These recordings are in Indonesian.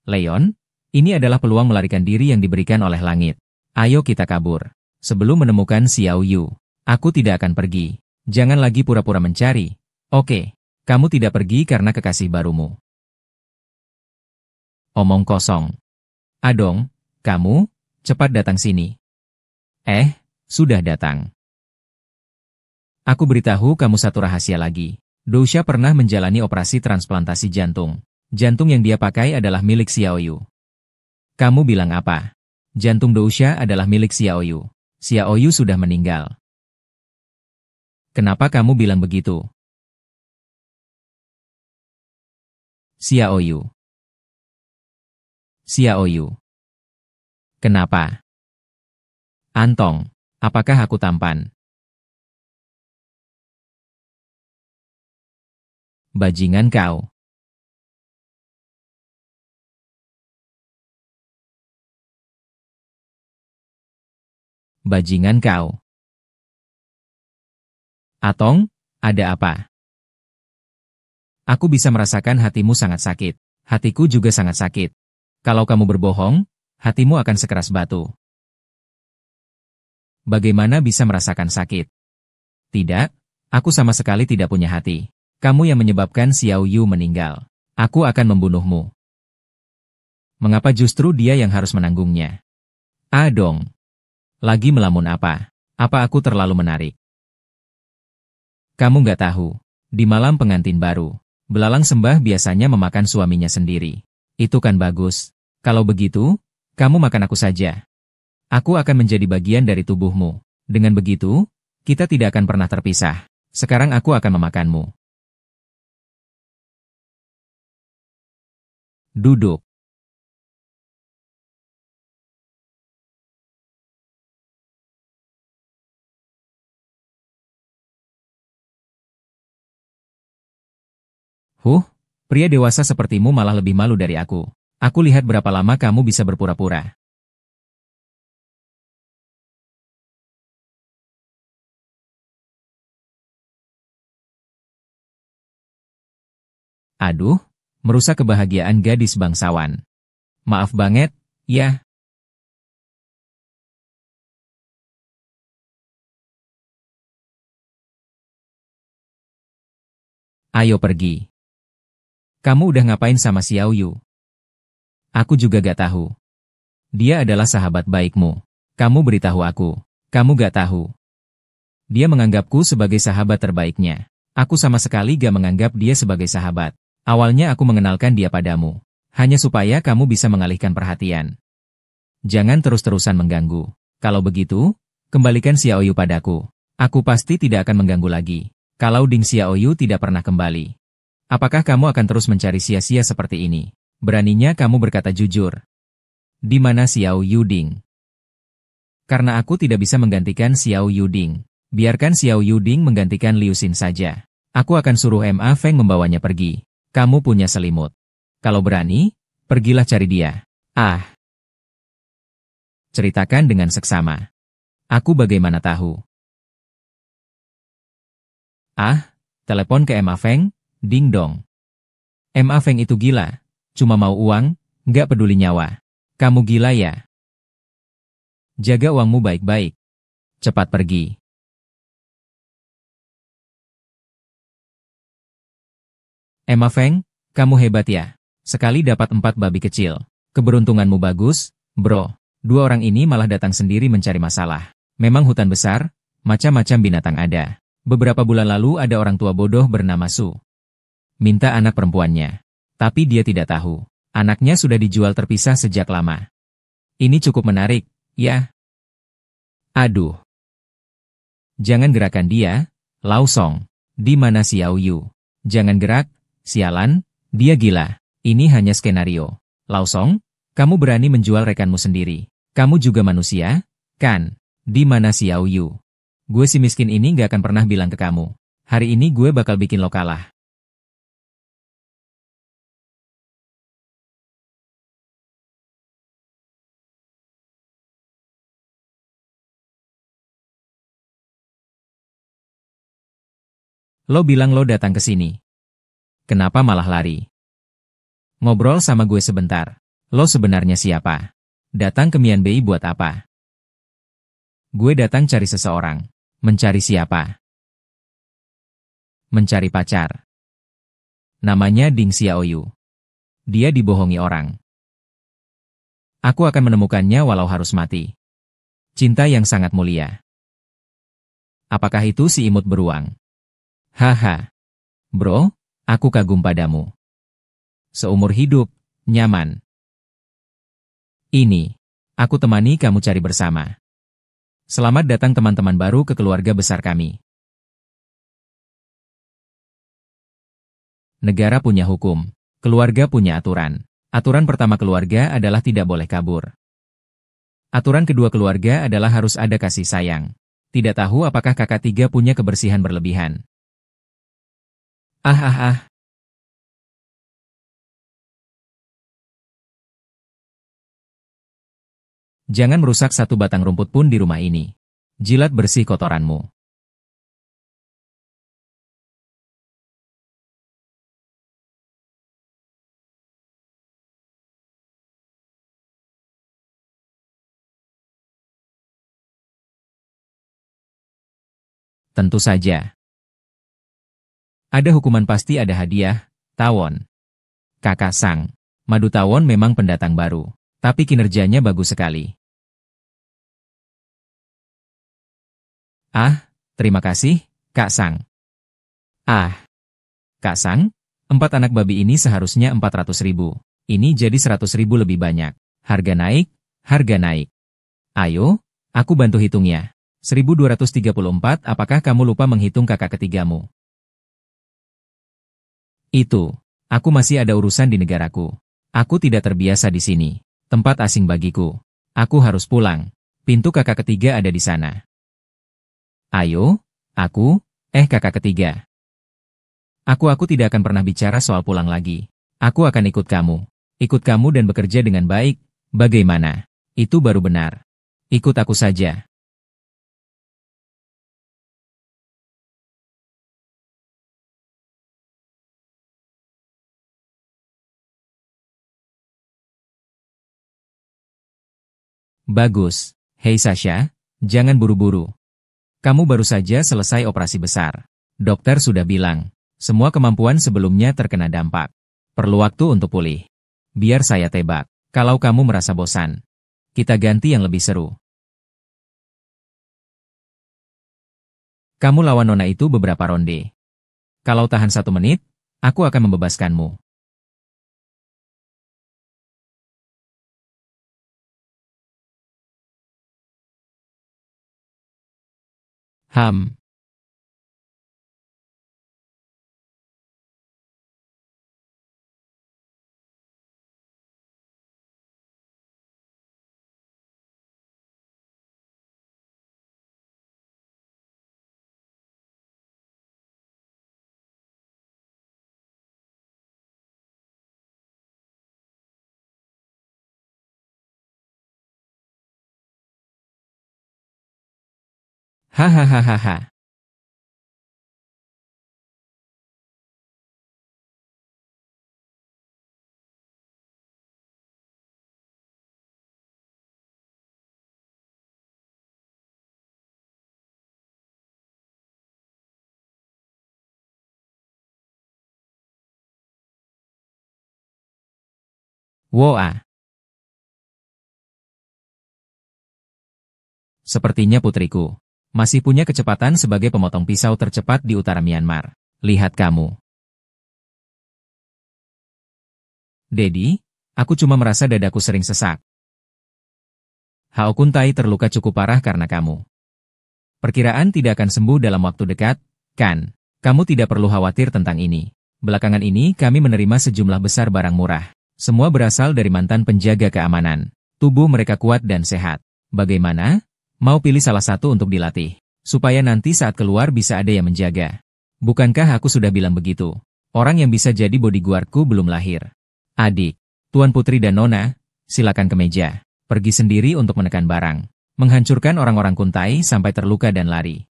Leon, ini adalah peluang melarikan diri yang diberikan oleh langit. Ayo kita kabur. Sebelum menemukan Xiao Yu, aku tidak akan pergi. Jangan lagi pura-pura mencari. Oke, kamu tidak pergi karena kekasih barumu. Omong kosong. Adong, kamu, cepat datang sini. Sudah datang. Aku beritahu kamu satu rahasia lagi. Dousha pernah menjalani operasi transplantasi jantung. Jantung yang dia pakai adalah milik Xiao Yu. Kamu bilang apa? Jantung Dousha adalah milik Xiao Yu. Xiao Yu sudah meninggal. Kenapa kamu bilang begitu? Xiao Yu. Xiao Yu. Kenapa? Antong, apakah aku tampan? Bajingan kau. Bajingan kau. Atong, ada apa? Aku bisa merasakan hatimu sangat sakit. Hatiku juga sangat sakit. Kalau kamu berbohong, hatimu akan sekeras batu. Bagaimana bisa merasakan sakit? Tidak, aku sama sekali tidak punya hati. Kamu yang menyebabkan Xiao Yu meninggal. Aku akan membunuhmu. Mengapa justru dia yang harus menanggungnya? Adong. Lagi melamun apa? Apa aku terlalu menarik? Kamu nggak tahu. Di malam pengantin baru, belalang sembah biasanya memakan suaminya sendiri. Itu kan bagus. Kalau begitu, kamu makan aku saja. Aku akan menjadi bagian dari tubuhmu. Dengan begitu, kita tidak akan pernah terpisah. Sekarang aku akan memakanmu. Duduk. Pria dewasa sepertimu malah lebih malu dari aku. Aku lihat berapa lama kamu bisa berpura-pura. Aduh, merusak kebahagiaan gadis bangsawan. Maaf banget, ya. Ayo pergi. Kamu udah ngapain sama Xiao Yu? Aku juga gak tahu. Dia adalah sahabat baikmu. Kamu beritahu aku. Kamu gak tahu. Dia menganggapku sebagai sahabat terbaiknya. Aku sama sekali gak menganggap dia sebagai sahabat. Awalnya aku mengenalkan dia padamu. Hanya supaya kamu bisa mengalihkan perhatian. Jangan terus-terusan mengganggu. Kalau begitu, kembalikan Xiao Yu padaku. Aku pasti tidak akan mengganggu lagi. Kalau Ding Xiao Yu tidak pernah kembali. Apakah kamu akan terus mencari sia-sia seperti ini? Beraninya kamu berkata jujur. Di mana Xiao Yu Ding? Karena aku tidak bisa menggantikan Xiao Yu Ding. Biarkan Xiao Yu Ding menggantikan Liu Xin saja. Aku akan suruh Ma Feng membawanya pergi. Kamu punya selimut. Kalau berani, pergilah cari dia. Ceritakan dengan seksama. Aku bagaimana tahu? Telepon ke Ma Feng. Ding dong. Ma Feng itu gila. Cuma mau uang, nggak peduli nyawa. Kamu gila ya? Jaga uangmu baik-baik. Cepat pergi. Ma Feng, kamu hebat ya. Sekali dapat 4 babi kecil. Keberuntunganmu bagus, bro. 2 orang ini malah datang sendiri mencari masalah. Memang hutan besar, macam-macam binatang ada. Beberapa bulan lalu ada orang tua bodoh bernama Su. Minta anak perempuannya. Tapi dia tidak tahu. Anaknya sudah dijual terpisah sejak lama. Ini cukup menarik, ya? Aduh. Jangan gerakan dia, Lao Song. Di mana Xiao Yu? Jangan gerak, sialan, dia gila. Ini hanya skenario. Lao Song, kamu berani menjual rekanmu sendiri. Kamu juga manusia, kan? Di mana Xiao Yu? Gue si miskin ini gak akan pernah bilang ke kamu. Hari ini gue bakal bikin lo kalah. Lo bilang lo datang ke sini. Kenapa malah lari? Ngobrol sama gue sebentar. Lo sebenarnya siapa? Datang ke Mianbei buat apa? Gue datang cari seseorang. Mencari siapa? Mencari pacar. Namanya Ding Xiaoyu. Dia dibohongi orang. Aku akan menemukannya walau harus mati. Cinta yang sangat mulia. Apakah itu si imut beruang? Haha. Bro, aku kagum padamu. Seumur hidup, nyaman. Ini, aku temani kamu cari bersama. Selamat datang teman-teman baru ke keluarga besar kami. Negara punya hukum, keluarga punya aturan. Aturan pertama keluarga adalah tidak boleh kabur. Aturan kedua keluarga adalah harus ada kasih sayang. Tidak tahu apakah kakak tiga punya kebersihan berlebihan. Ah. Jangan merusak satu batang rumput pun di rumah ini. Jilat bersih kotoranmu. Tentu saja. Ada hukuman pasti ada hadiah, tawon. Kakak Sang, madu tawon memang pendatang baru, tapi kinerjanya bagus sekali. Ah, terima kasih, Kak Sang. Ah, Kak Sang, 4 anak babi ini seharusnya 400.000. Ini jadi 100.000 lebih banyak. Harga naik, harga naik. Ayo, aku bantu hitungnya. 1234, apakah kamu lupa menghitung kakak ketigamu? Itu, aku masih ada urusan di negaraku. Aku tidak terbiasa di sini. Tempat asing bagiku. Aku harus pulang. Pintu kakak ketiga ada di sana. Ayo, kakak ketiga. Aku tidak akan pernah bicara soal pulang lagi. Aku akan ikut kamu. Ikut kamu dan bekerja dengan baik. Bagaimana? Itu baru benar. Ikut aku saja. Bagus. Hei Sasha, jangan buru-buru. Kamu baru saja selesai operasi besar. Dokter sudah bilang, semua kemampuan sebelumnya terkena dampak. Perlu waktu untuk pulih. Biar saya tebak, kalau kamu merasa bosan, kita ganti yang lebih seru. Kamu lawan nona itu beberapa ronde. Kalau tahan 1 menit, aku akan membebaskanmu. Ham. Hahaha. Woa. Sepertinya putriku masih punya kecepatan sebagai pemotong pisau tercepat di utara Myanmar. Lihat kamu. Dedi, aku cuma merasa dadaku sering sesak. Hao Kuntai terluka cukup parah karena kamu. Perkiraan tidak akan sembuh dalam waktu dekat, kan? Kamu tidak perlu khawatir tentang ini. Belakangan ini kami menerima sejumlah besar barang murah. Semua berasal dari mantan penjaga keamanan. Tubuh mereka kuat dan sehat. Bagaimana? Mau pilih salah satu untuk dilatih, supaya nanti saat keluar bisa ada yang menjaga. Bukankah aku sudah bilang begitu? Orang yang bisa jadi bodyguardku belum lahir. Adik, Tuan Putri dan Nona, silakan ke meja. Pergi sendiri untuk menekan barang. Menghancurkan orang-orang Kuntai sampai terluka dan lari.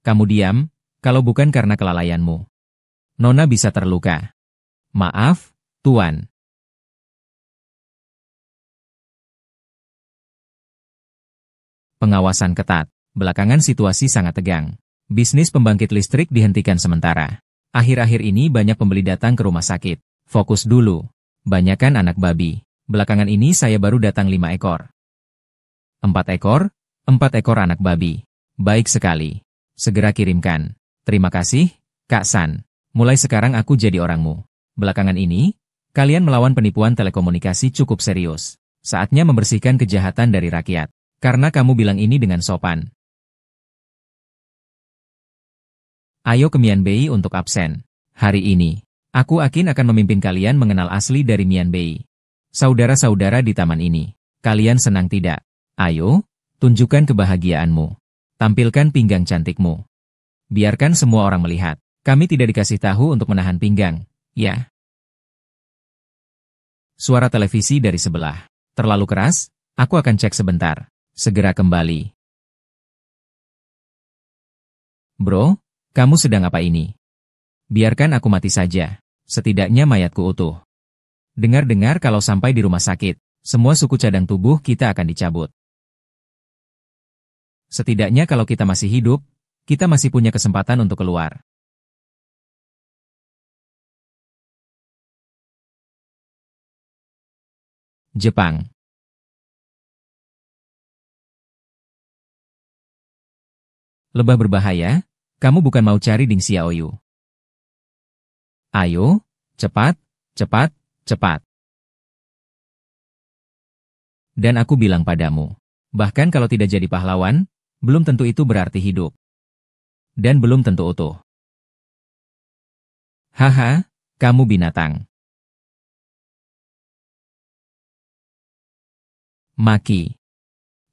Kamu diam, kalau bukan karena kelalaianmu. Nona bisa terluka. Maaf, Tuan. Pengawasan ketat. Belakangan situasi sangat tegang. Bisnis pembangkit listrik dihentikan sementara. Akhir-akhir ini banyak pembeli datang ke rumah sakit. Fokus dulu. Banyakan anak babi. Belakangan ini saya baru datang 5 ekor. 4 ekor? 4 ekor anak babi. Baik sekali. Segera kirimkan. Terima kasih, Kak San. Mulai sekarang aku jadi orangmu. Belakangan ini, kalian melawan penipuan telekomunikasi cukup serius. Saatnya membersihkan kejahatan dari rakyat. Karena kamu bilang ini dengan sopan. Ayo ke Mianbei untuk absen. Hari ini, aku akan memimpin kalian mengenal asli dari Mianbei. Saudara-saudara di taman ini, kalian senang tidak? Ayo, tunjukkan kebahagiaanmu. Tampilkan pinggang cantikmu. Biarkan semua orang melihat. Kami tidak dikasih tahu untuk menahan pinggang, ya. Suara televisi dari sebelah. Terlalu keras? Aku akan cek sebentar. Segera kembali. Bro, kamu sedang apa ini? Biarkan aku mati saja. Setidaknya mayatku utuh. Dengar-dengar kalau sampai di rumah sakit, semua suku cadang tubuh kita akan dicabut. Setidaknya kalau kita masih hidup, kita masih punya kesempatan untuk keluar. Jepang. Lebah berbahaya? Kamu bukan mau cari Ding Xiaoyu. Ayo, cepat, cepat, cepat. Dan aku bilang padamu, bahkan kalau tidak jadi pahlawan, belum tentu itu berarti hidup. Dan belum tentu utuh. Haha, kamu binatang. Maki.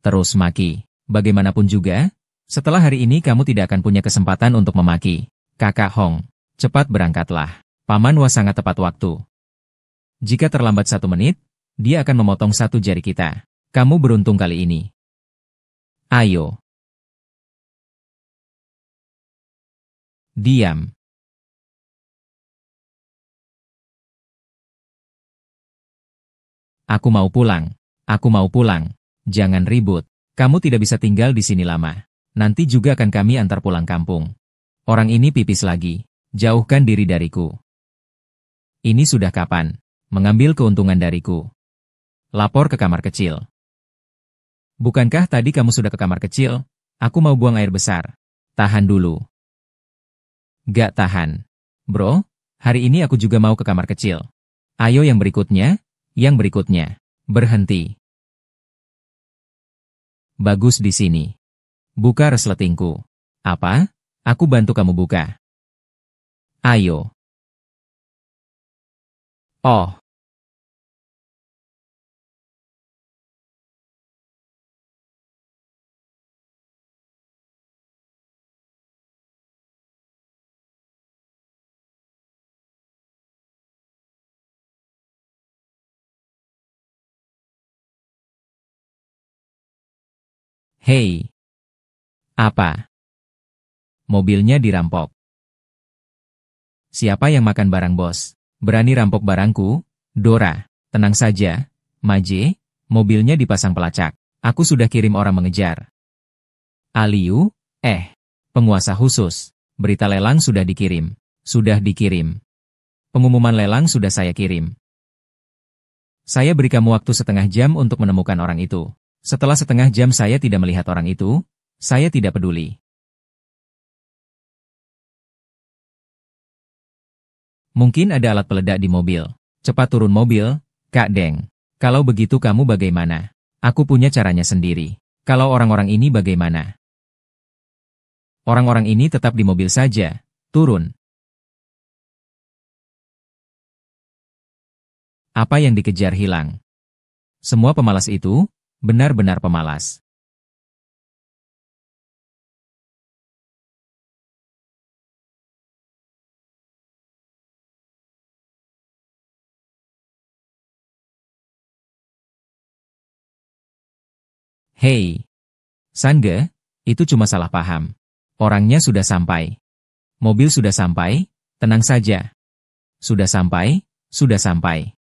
Terus maki. Bagaimanapun juga, setelah hari ini kamu tidak akan punya kesempatan untuk memaki. Kakak Hong, cepat berangkatlah. Paman Wa sangat tepat waktu. Jika terlambat 1 menit, dia akan memotong 1 jari kita. Kamu beruntung kali ini. Ayo. Diam. Aku mau pulang. Aku mau pulang. Jangan ribut. Kamu tidak bisa tinggal di sini lama. Nanti juga akan kami antar pulang kampung. Orang ini pipis lagi. Jauhkan diri dariku. Ini sudah kapan? Mengambil keuntungan dariku. Lapor ke kamar kecil. Bukankah tadi kamu sudah ke kamar kecil? Aku mau buang air besar. Tahan dulu. Gak tahan. Bro, hari ini aku juga mau ke kamar kecil. Ayo yang berikutnya, yang berikutnya. Berhenti. Bagus di sini. Buka resletingku. Apa? Aku bantu kamu buka. Ayo. Oh. Hei. Apa? Mobilnya dirampok. Siapa yang makan barang bos? Berani rampok barangku? Dora, tenang saja. Maje, mobilnya dipasang pelacak. Aku sudah kirim orang mengejar. Aliu, penguasa khusus. Berita lelang sudah dikirim. Sudah dikirim. Pengumuman lelang sudah saya kirim. Saya beri kamu waktu 1/2 jam untuk menemukan orang itu. Setelah 1/2 jam saya tidak melihat orang itu, saya tidak peduli. Mungkin ada alat peledak di mobil. Cepat turun mobil, Kak Deng. Kalau begitu kamu bagaimana? Aku punya caranya sendiri. Kalau orang-orang ini bagaimana? Orang-orang ini tetap di mobil saja. Turun. Apa yang dikejar hilang. Semua pemalas itu, benar-benar pemalas. Hei. Sangge, itu cuma salah paham. Orangnya sudah sampai. Mobil sudah sampai, tenang saja. Sudah sampai, sudah sampai.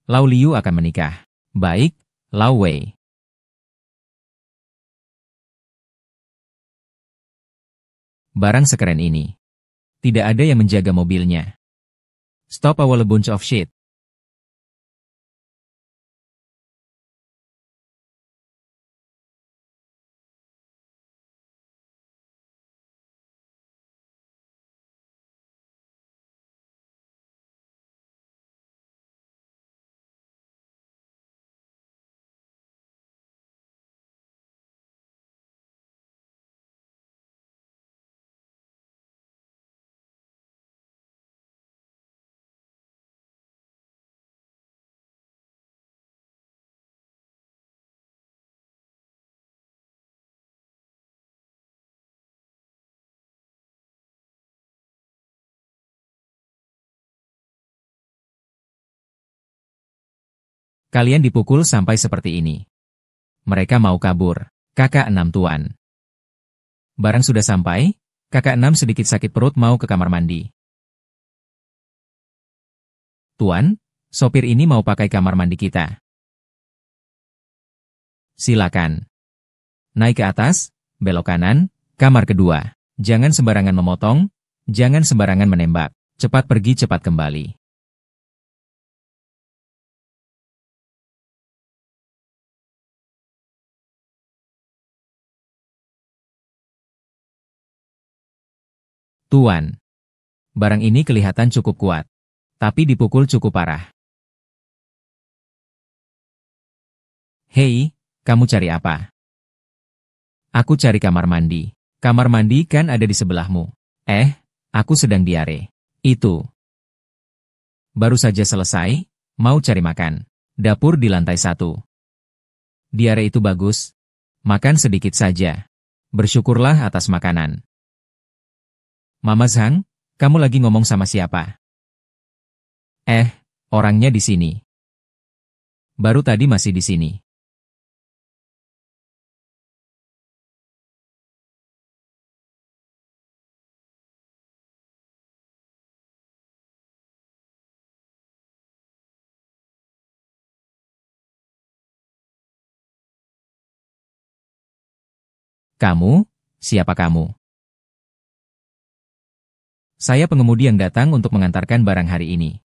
Lau Liu akan menikah. Baik, Lau Wei. Barang sekeren ini. Tidak ada yang menjaga mobilnya. Stop a bunch of shit. Kalian dipukul sampai seperti ini. Mereka mau kabur. Kakak 6 tuan. Barang sudah sampai, kakak 6 sedikit sakit perut mau ke kamar mandi. Tuan, sopir ini mau pakai kamar mandi kita. Silakan. Naik ke atas, belok kanan, kamar kedua. Jangan sembarangan memotong, jangan sembarangan menembak. Cepat pergi cepat kembali. Tuan, barang ini kelihatan cukup kuat, tapi dipukul cukup parah. Hei, kamu cari apa? Aku cari kamar mandi. Kamar mandi kan ada di sebelahmu. Aku sedang diare. Itu. Baru saja selesai, mau cari makan. Dapur di lantai 1. Diare itu bagus. Makan sedikit saja. Bersyukurlah atas makanan. Mama Zhang, kamu lagi ngomong sama siapa? Orangnya di sini. Baru tadi masih di sini. Kamu? Siapa kamu? Saya pengemudi yang datang untuk mengantarkan barang hari ini.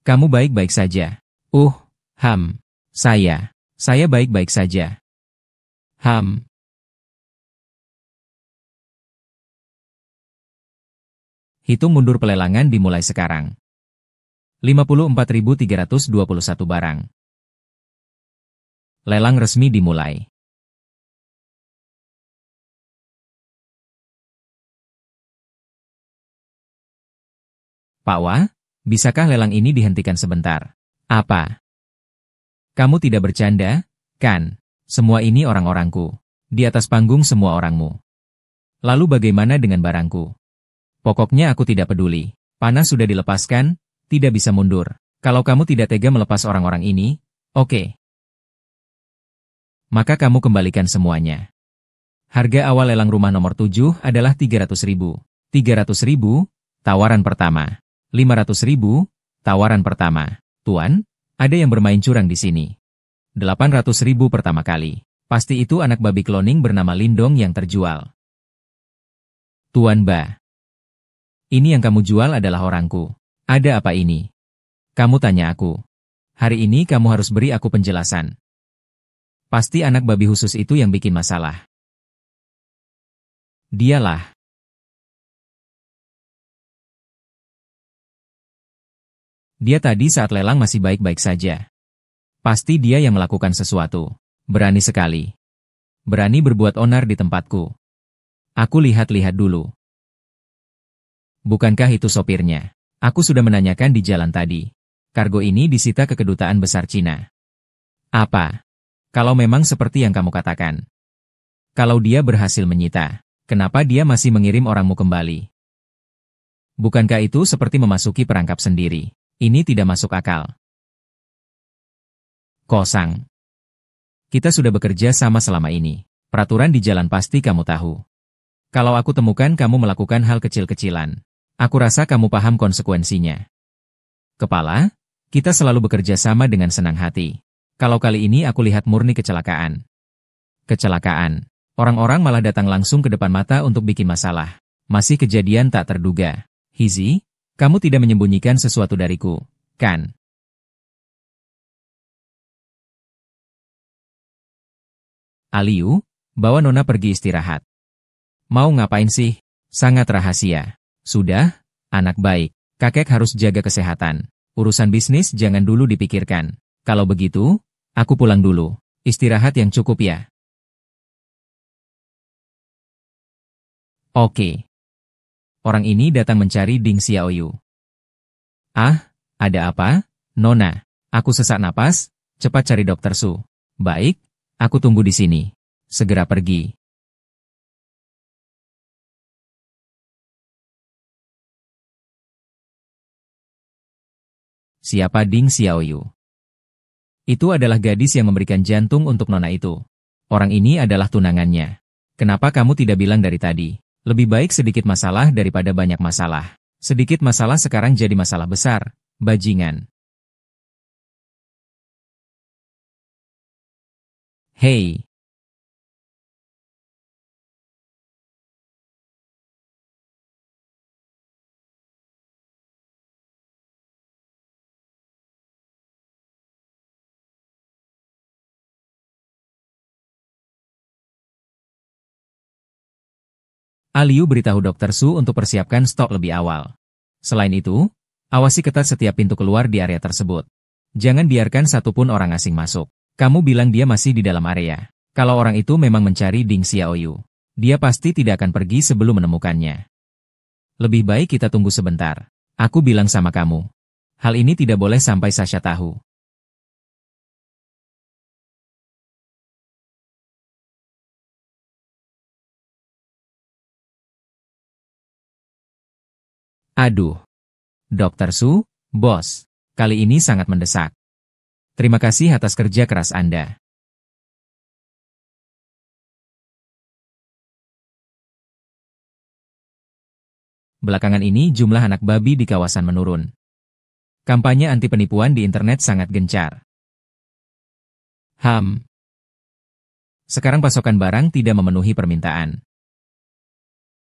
Kamu baik-baik saja. Saya baik-baik saja. Hitung mundur pelelangan dimulai sekarang. 54.321 barang. Lelang resmi dimulai. Pak Wah, bisakah lelang ini dihentikan sebentar? Apa? Kamu tidak bercanda, kan? Semua ini orang-orangku. Di atas panggung semua orangmu. Lalu bagaimana dengan barangku? Pokoknya aku tidak peduli. Panah sudah dilepaskan, tidak bisa mundur. Kalau kamu tidak tega melepas orang-orang ini, oke. Maka kamu kembalikan semuanya. Harga awal lelang rumah nomor 7 adalah 300.000. 300.000, tawaran pertama. 500.000, tawaran pertama. Tuan, ada yang bermain curang di sini. 800.000 pertama kali. Pasti itu anak babi cloning bernama Lindong yang terjual. Tuan Ba. Ini yang kamu jual adalah orangku. Ada apa ini? Kamu tanya aku. Hari ini kamu harus beri aku penjelasan. Pasti anak babi khusus itu yang bikin masalah. Dialah. Dia tadi saat lelang masih baik-baik saja. Pasti dia yang melakukan sesuatu. Berani sekali. Berani berbuat onar di tempatku. Aku lihat-lihat dulu. Bukankah itu sopirnya? Aku sudah menanyakan di jalan tadi. Kargo ini disita ke kedutaan besar Cina. Apa? Kalau memang seperti yang kamu katakan. Kalau dia berhasil menyita, kenapa dia masih mengirim orangmu kembali? Bukankah itu seperti memasuki perangkap sendiri? Ini tidak masuk akal. Kosang. Kita sudah bekerja sama selama ini. Peraturan di jalan pasti kamu tahu. Kalau aku temukan kamu melakukan hal kecil-kecilan, aku rasa kamu paham konsekuensinya. Kepala, Kita selalu bekerja sama dengan senang hati. Kalau kali ini aku lihat murni kecelakaan. Kecelakaan. Orang-orang malah datang langsung ke depan mata untuk bikin masalah. Masih kejadian tak terduga. Hizi, kamu tidak menyembunyikan sesuatu dariku, kan? Aliu, bawa Nona pergi istirahat. Mau ngapain sih? Sangat rahasia. Sudah, anak baik. Kakek harus jaga kesehatan. Urusan bisnis jangan dulu dipikirkan. Kalau begitu, aku pulang dulu. Istirahat yang cukup ya. Oke. Orang ini datang mencari Ding Xiaoyu. Ah, ada apa? Nona, aku sesak napas, cepat cari Dokter Su. Baik, aku tunggu di sini. Segera pergi. Siapa Ding Xiaoyu? Itu adalah gadis yang memberikan jantung untuk Nona itu. Orang ini adalah tunangannya. Kenapa kamu tidak bilang dari tadi? Lebih baik sedikit masalah daripada banyak masalah. Sedikit masalah sekarang jadi masalah besar, bajingan. Hei. Aliu beritahu Dokter Su untuk persiapkan stok lebih awal. Selain itu, awasi ketat setiap pintu keluar di area tersebut. Jangan biarkan satupun orang asing masuk. Kamu bilang dia masih di dalam area. Kalau orang itu memang mencari Ding Xiaoyu, dia pasti tidak akan pergi sebelum menemukannya. Lebih baik kita tunggu sebentar. Aku bilang sama kamu. Hal ini tidak boleh sampai Sasha tahu. Aduh. Dokter Su, bos. Kali ini sangat mendesak. Terima kasih atas kerja keras Anda. Belakangan ini jumlah anak babi di kawasan menurun. Kampanye anti penipuan di internet sangat gencar. Sekarang pasokan barang tidak memenuhi permintaan.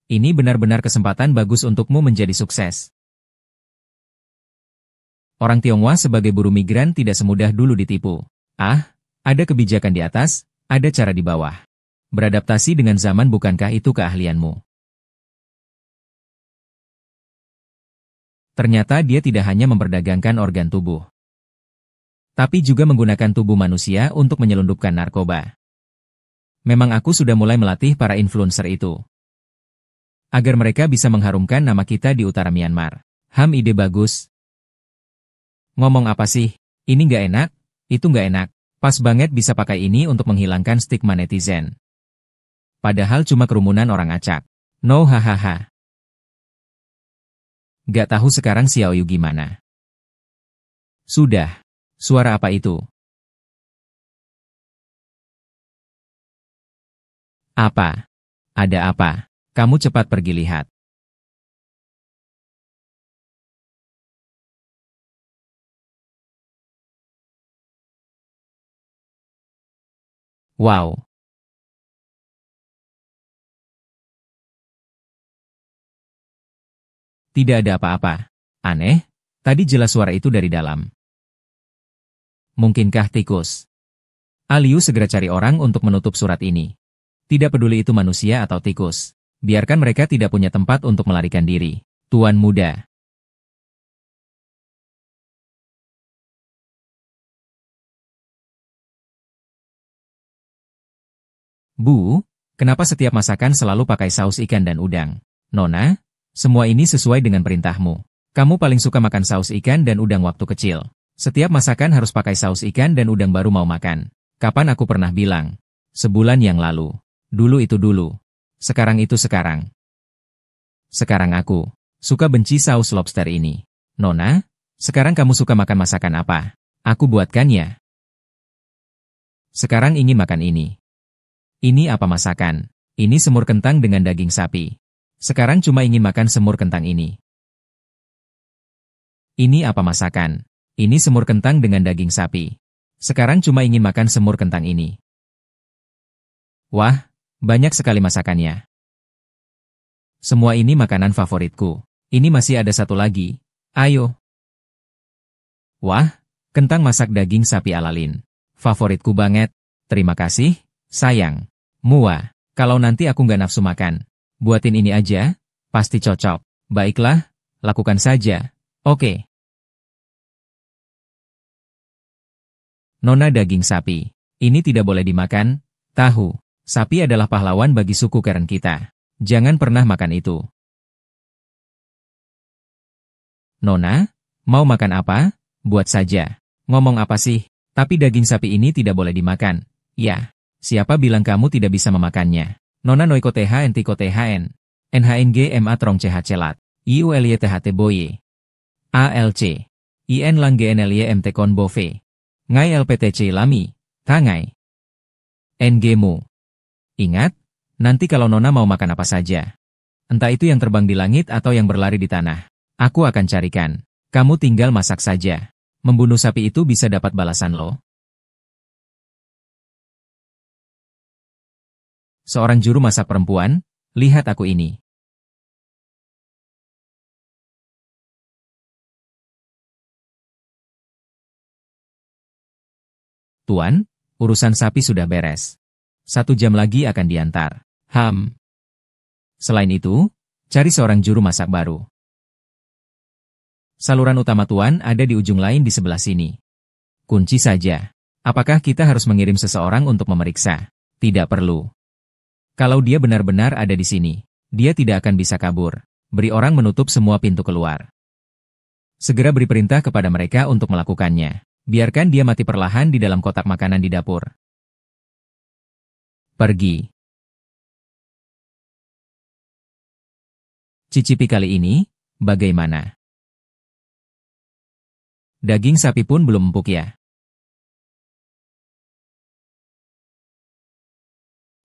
Ini benar-benar kesempatan bagus untukmu menjadi sukses. Orang Tionghoa sebagai buruh migran tidak semudah dulu ditipu. Ada kebijakan di atas, ada cara di bawah. Beradaptasi dengan zaman bukankah itu keahlianmu? Ternyata dia tidak hanya memperdagangkan organ tubuh, tapi juga menggunakan tubuh manusia untuk menyelundupkan narkoba. Memang aku sudah mulai melatih para influencer itu, agar mereka bisa mengharumkan nama kita di utara Myanmar. Ide bagus. Ngomong apa sih? Ini nggak enak, itu nggak enak. Pas banget bisa pakai ini untuk menghilangkan stigma netizen. Padahal cuma kerumunan orang acak. No hahaha. Gak tahu sekarang Xiaoyu gimana. Sudah. Suara apa itu? Apa? Ada apa? Kamu cepat pergi lihat. Wow. Tidak ada apa-apa. Aneh, tadi jelas suara itu dari dalam. Mungkinkah tikus? Aliu segera cari orang untuk menutup surat ini. Tidak peduli itu manusia atau tikus. Biarkan mereka tidak punya tempat untuk melarikan diri. Tuan muda. Bu, kenapa setiap masakan selalu pakai saus ikan dan udang? Nona, semua ini sesuai dengan perintahmu. Kamu paling suka makan saus ikan dan udang waktu kecil. Setiap masakan harus pakai saus ikan dan udang baru mau makan. Kapan aku pernah bilang? Sebulan yang lalu. Dulu itu dulu. Sekarang itu sekarang. Sekarang aku suka benci saus lobster ini. Nona, sekarang kamu suka makan masakan apa? Aku buatkan ya. Sekarang ingin makan ini. Ini apa masakan? Ini semur kentang dengan daging sapi. Sekarang cuma ingin makan semur kentang ini. Ini apa masakan? Ini semur kentang dengan daging sapi. Sekarang cuma ingin makan semur kentang ini. Wah, banyak sekali masakannya. Semua ini makanan favoritku. Ini masih ada satu lagi. Ayo. Wah, kentang masak daging sapi ala Lin. Favoritku banget. Terima kasih, sayang. Mua, kalau nanti aku nggak nafsu makan, buatin ini aja, pasti cocok. Baiklah, lakukan saja. Oke. Nona daging sapi. Ini tidak boleh dimakan. Tahu, sapi adalah pahlawan bagi suku Karen kita. Jangan pernah makan itu. Nona, mau makan apa? Buat saja. Ngomong apa sih? Tapi daging sapi ini tidak boleh dimakan. Ya, siapa bilang kamu tidak bisa memakannya? Nona noiko THN tiko THN. NHNG MA trong CH celat. IULY THT boye. ALC. IN lang GNLY MT kon bove. Ngai LPTC lami. Tangai. NG-mu. Ingat, nanti kalau Nona mau makan apa saja. Entah itu yang terbang di langit atau yang berlari di tanah. Aku akan carikan. Kamu tinggal masak saja. Membunuh sapi itu bisa dapat balasan lo. Seorang juru masak perempuan, lihat aku ini. Tuan, urusan sapi sudah beres. 1 jam lagi akan diantar. Selain itu, cari seorang juru masak baru. Saluran utama Tuan ada di ujung lain di sebelah sini. Kunci saja. Apakah kita harus mengirim seseorang untuk memeriksa? Tidak perlu. Kalau dia benar-benar ada di sini, dia tidak akan bisa kabur. Beri orang menutup semua pintu keluar. Segera beri perintah kepada mereka untuk melakukannya. Biarkan dia mati perlahan di dalam kotak makanan di dapur. Pergi. Cicipi kali ini, bagaimana? Daging sapi pun belum empuk ya?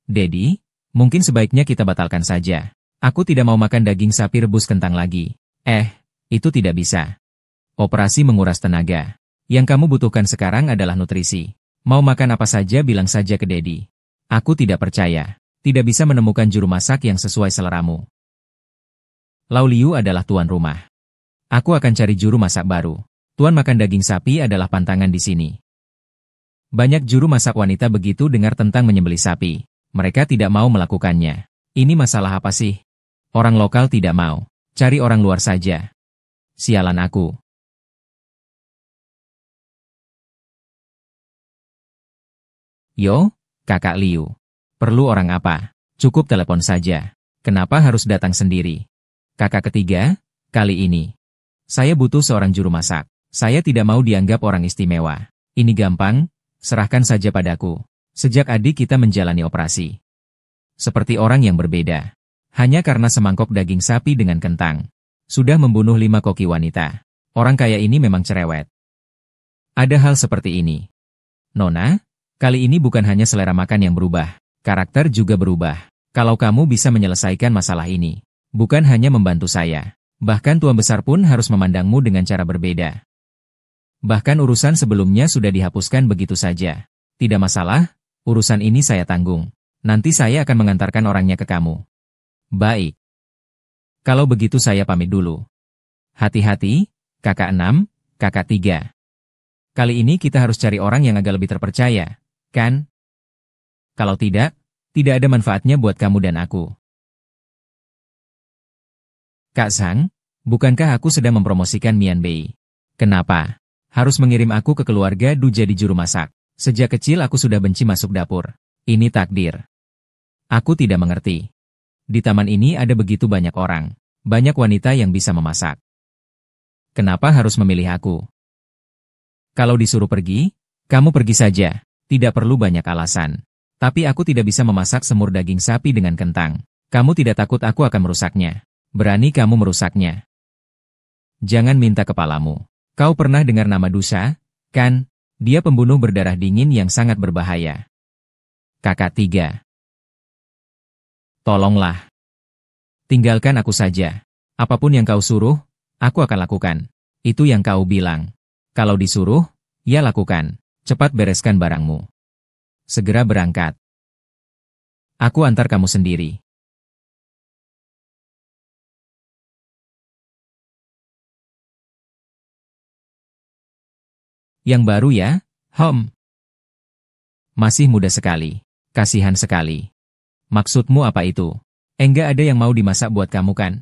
Dedi, mungkin sebaiknya kita batalkan saja. Aku tidak mau makan daging sapi rebus kentang lagi. Itu tidak bisa. Operasi menguras tenaga. Yang kamu butuhkan sekarang adalah nutrisi. Mau makan apa saja bilang saja ke Dedi. Aku tidak percaya. Tidak bisa menemukan juru masak yang sesuai seleramu. Lau Liu adalah tuan rumah. Aku akan cari juru masak baru. Tuan makan daging sapi adalah pantangan di sini. Banyak juru masak wanita begitu dengar tentang menyembelih sapi. Mereka tidak mau melakukannya. Ini masalah apa sih? Orang lokal tidak mau. Cari orang luar saja. Sialan aku. Yo, Kakak Liu. Perlu orang apa? Cukup telepon saja. Kenapa harus datang sendiri? Kakak ketiga, kali ini. Saya butuh seorang juru masak. Saya tidak mau dianggap orang istimewa. Ini gampang, serahkan saja padaku. Sejak adik kita menjalani operasi. Seperti orang yang berbeda. Hanya karena semangkok daging sapi dengan kentang. Sudah membunuh 5 koki wanita. Orang kaya ini memang cerewet. Ada hal seperti ini. Nona, kali ini bukan hanya selera makan yang berubah. Karakter juga berubah. Kalau kamu bisa menyelesaikan masalah ini. Bukan hanya membantu saya. Bahkan tuan besar pun harus memandangmu dengan cara berbeda. Bahkan urusan sebelumnya sudah dihapuskan begitu saja. Tidak masalah, urusan ini saya tanggung. Nanti saya akan mengantarkan orangnya ke kamu. Baik. Kalau begitu saya pamit dulu. Hati-hati, kakak 6, kakak 3. Kali ini kita harus cari orang yang agak lebih terpercaya, kan? Kalau tidak ada manfaatnya buat kamu dan aku. Kak Sang, bukankah aku sedang mempromosikan Mian Bei? Kenapa? Harus mengirim aku ke keluarga Du jadi juru masak. Sejak kecil aku sudah benci masuk dapur. Ini takdir. Aku tidak mengerti. Di taman ini ada begitu banyak orang. Banyak wanita yang bisa memasak. Kenapa harus memilih aku? Kalau disuruh pergi, kamu pergi saja. Tidak perlu banyak alasan. Tapi aku tidak bisa memasak semur daging sapi dengan kentang. Kamu tidak takut aku akan merusaknya? Berani kamu merusaknya? Jangan minta kepalamu. Kau pernah dengar nama Dusa, kan? Dia pembunuh berdarah dingin yang sangat berbahaya. Kakak 3. Tolonglah. Tinggalkan aku saja. Apapun yang kau suruh, aku akan lakukan. Itu yang kau bilang. Kalau disuruh, ya lakukan. Cepat bereskan barangmu. Segera berangkat. Aku antar kamu sendiri. Yang baru ya? Masih muda sekali. Kasihan sekali. Maksudmu apa itu? Enggak ada yang mau dimasak buat kamu kan?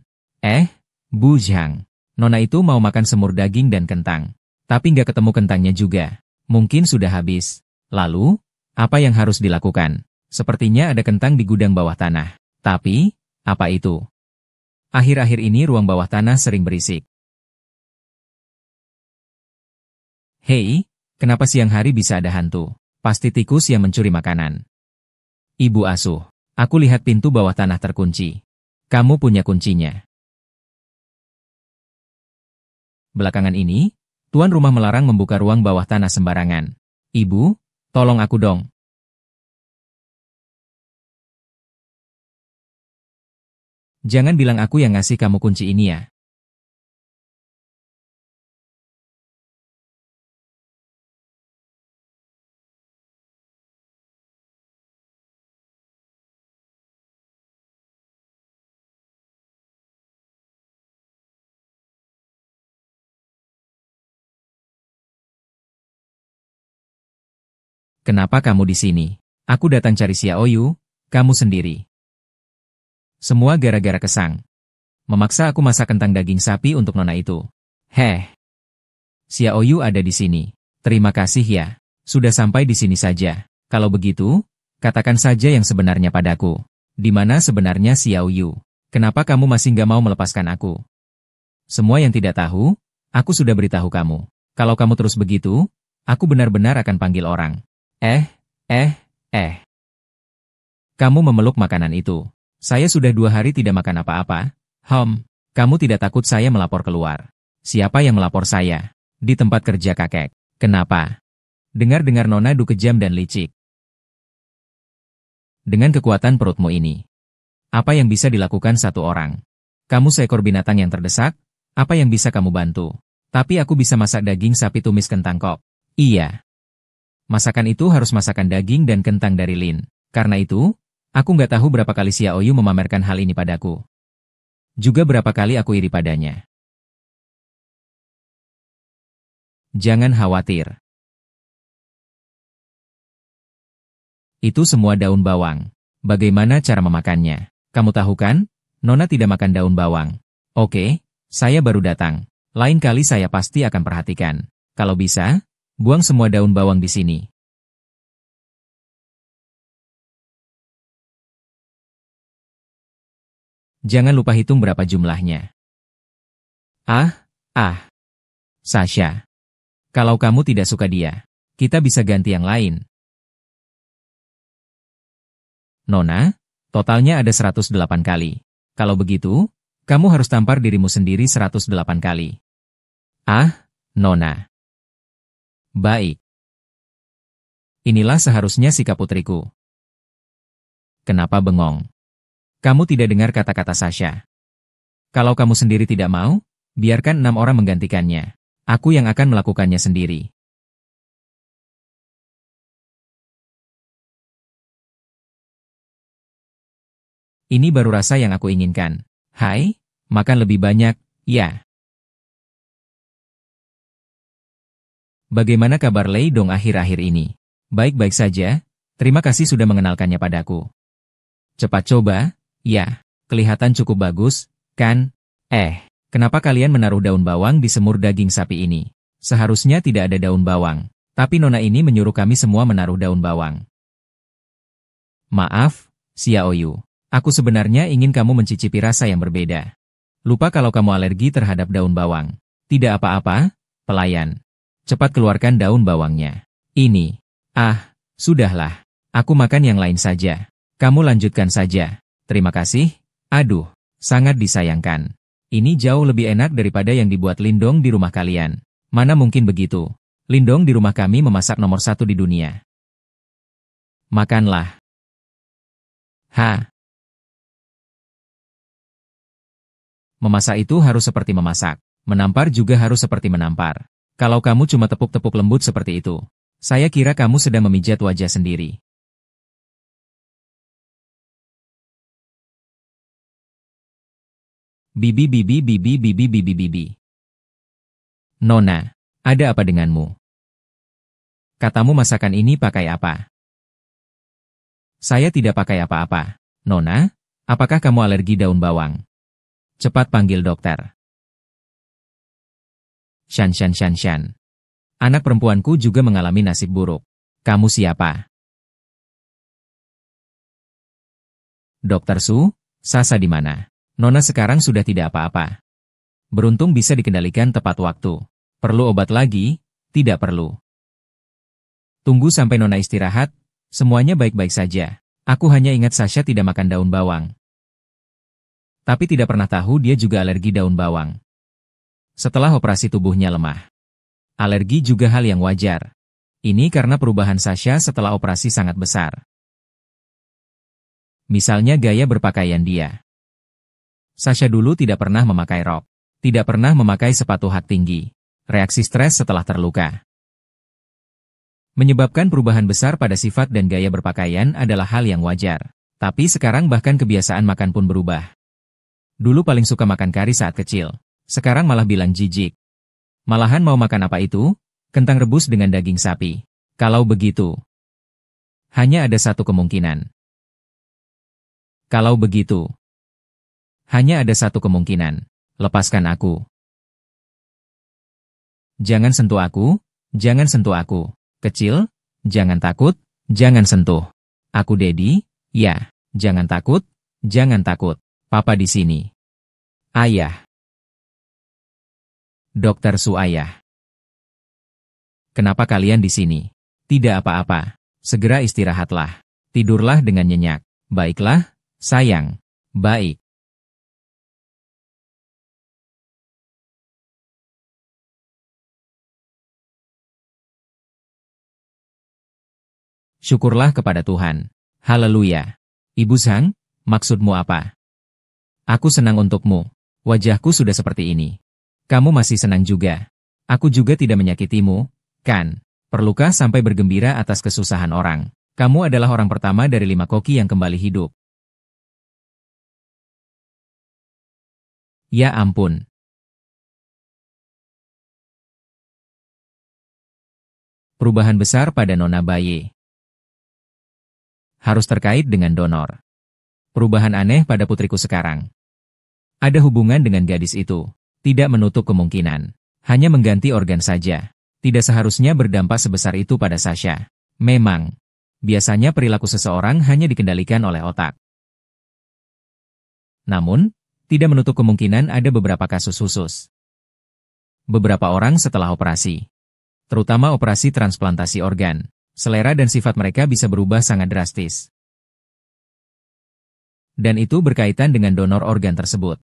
Bu Zhang. Nona itu mau makan semur daging dan kentang. Tapi nggak ketemu kentangnya juga. Mungkin sudah habis. Lalu, apa yang harus dilakukan? Sepertinya ada kentang di gudang bawah tanah. Tapi, apa itu? Akhir-akhir ini ruang bawah tanah sering berisik. Hei, kenapa siang hari bisa ada hantu? Pasti tikus yang mencuri makanan. Ibu asuh, aku lihat pintu bawah tanah terkunci. Kamu punya kuncinya. Belakangan ini, tuan rumah melarang membuka ruang bawah tanah sembarangan. Ibu, tolong aku dong. Jangan bilang aku yang ngasih kamu kunci ini ya. Kenapa kamu di sini? Aku datang cari Xiaoyu, kamu sendiri. Semua gara-gara Kesang. Memaksa aku masak kentang daging sapi untuk nona itu. Xiaoyu ada di sini. Terima kasih ya. Sudah sampai di sini saja. Kalau begitu, katakan saja yang sebenarnya padaku. Di mana sebenarnya Xiaoyu? Kenapa kamu masih nggak mau melepaskan aku? Semua yang tidak tahu, aku sudah beritahu kamu. Kalau kamu terus begitu, aku benar-benar akan panggil orang. Kamu memeluk makanan itu. Saya sudah 2 hari tidak makan apa-apa. Kamu tidak takut saya melapor keluar? Siapa yang melapor saya? Di tempat kerja kakek. Kenapa? Dengar-dengar Nona Du kejam dan licik. Dengan kekuatan perutmu ini, apa yang bisa dilakukan satu orang? Kamu seekor binatang yang terdesak, apa yang bisa kamu bantu? Tapi aku bisa masak daging sapi tumis kentang kok. Iya. Masakan itu harus masakan daging dan kentang dari Lin. Karena itu, aku nggak tahu berapa kali Xiaoyu memamerkan hal ini padaku. Juga berapa kali aku iri padanya. Jangan khawatir. Itu semua daun bawang. Bagaimana cara memakannya? Kamu tahu kan? Nona tidak makan daun bawang. Oke, saya baru datang. Lain kali saya pasti akan perhatikan. Kalau bisa, buang semua daun bawang di sini. Jangan lupa hitung berapa jumlahnya. Sasha. Kalau kamu tidak suka dia, kita bisa ganti yang lain. Nona, totalnya ada 108 kali. Kalau begitu, kamu harus tampar dirimu sendiri 108 kali. Nona. Baik. Inilah seharusnya sikap putriku. Kenapa bengong? Kamu tidak dengar kata-kata Sasha. Kalau kamu sendiri tidak mau, biarkan 6 orang menggantikannya. Aku yang akan melakukannya sendiri. Ini baru rasa yang aku inginkan. Hai, makan lebih banyak, ya. Bagaimana kabar Lei Dong akhir-akhir ini? Baik-baik saja, terima kasih sudah mengenalkannya padaku. Cepat coba, ya, kelihatan cukup bagus, kan? Kenapa kalian menaruh daun bawang di semur daging sapi ini? Seharusnya tidak ada daun bawang, tapi nona ini menyuruh kami semua menaruh daun bawang. Maaf, Xiaoyu. Aku sebenarnya ingin kamu mencicipi rasa yang berbeda. Lupa kalau kamu alergi terhadap daun bawang. Tidak apa-apa, pelayan. Cepat keluarkan daun bawangnya. Ini. Sudahlah. Aku makan yang lain saja. Kamu lanjutkan saja. Terima kasih. Aduh, sangat disayangkan. Ini jauh lebih enak daripada yang dibuat Lindong di rumah kalian. Mana mungkin begitu? Lindong di rumah kami memasak nomor 1 di dunia. Makanlah. Memasak itu harus seperti memasak. Menampar juga harus seperti menampar. Kalau kamu cuma tepuk-tepuk lembut seperti itu, saya kira kamu sedang memijat wajah sendiri. Bibi bibi bibi bibi bibi bibi. Nona, ada apa denganmu? Katamu masakan ini pakai apa? Saya tidak pakai apa-apa. Nona, apakah kamu alergi daun bawang? Cepat panggil dokter. Shan. Anak perempuanku juga mengalami nasib buruk. Kamu siapa? Dokter Su, Sasa di mana? Nona sekarang sudah tidak apa-apa. Beruntung bisa dikendalikan tepat waktu. Perlu obat lagi? Tidak perlu. Tunggu sampai Nona istirahat, semuanya baik-baik saja. Aku hanya ingat Sasha tidak makan daun bawang. Tapi tidak pernah tahu dia juga alergi daun bawang. Setelah operasi tubuhnya lemah. Alergi juga hal yang wajar. Ini karena perubahan Sasha setelah operasi sangat besar. Misalnya gaya berpakaian dia. Sasha dulu tidak pernah memakai rok. Tidak pernah memakai sepatu hak tinggi. Reaksi stres setelah terluka. Menyebabkan perubahan besar pada sifat dan gaya berpakaian adalah hal yang wajar. Tapi sekarang bahkan kebiasaan makan pun berubah. Dulu paling suka makan kari saat kecil. Sekarang malah bilang jijik. Malahan mau makan apa itu? Kentang rebus dengan daging sapi. Kalau begitu. Hanya ada satu kemungkinan. Kalau begitu. Hanya ada satu kemungkinan. Lepaskan aku. Jangan sentuh aku. Jangan sentuh aku. Kecil. Jangan takut. Jangan sentuh. Aku Dedi. Ya. Jangan takut. Jangan takut. Papa di sini. Ayah. Dokter Su ayah. Kenapa kalian di sini? Tidak apa-apa. Segera istirahatlah. Tidurlah dengan nyenyak. Baiklah, sayang. Baik. Syukurlah kepada Tuhan. Haleluya. Ibu Sang, maksudmu apa? Aku senang untukmu. Wajahku sudah seperti ini. Kamu masih senang juga. Aku juga tidak menyakitimu, kan? Perlukah sampai bergembira atas kesusahan orang? Kamu adalah orang pertama dari 5 koki yang kembali hidup. Ya ampun. Perubahan besar pada Nona Baye. Harus terkait dengan donor. Perubahan aneh pada putriku sekarang. Ada hubungan dengan gadis itu. Tidak menutup kemungkinan. Hanya mengganti organ saja. Tidak seharusnya berdampak sebesar itu pada Sasha. Memang. Biasanya perilaku seseorang hanya dikendalikan oleh otak. Namun, tidak menutup kemungkinan ada beberapa kasus khusus. Beberapa orang setelah operasi. Terutama operasi transplantasi organ. Selera dan sifat mereka bisa berubah sangat drastis. Dan itu berkaitan dengan donor organ tersebut.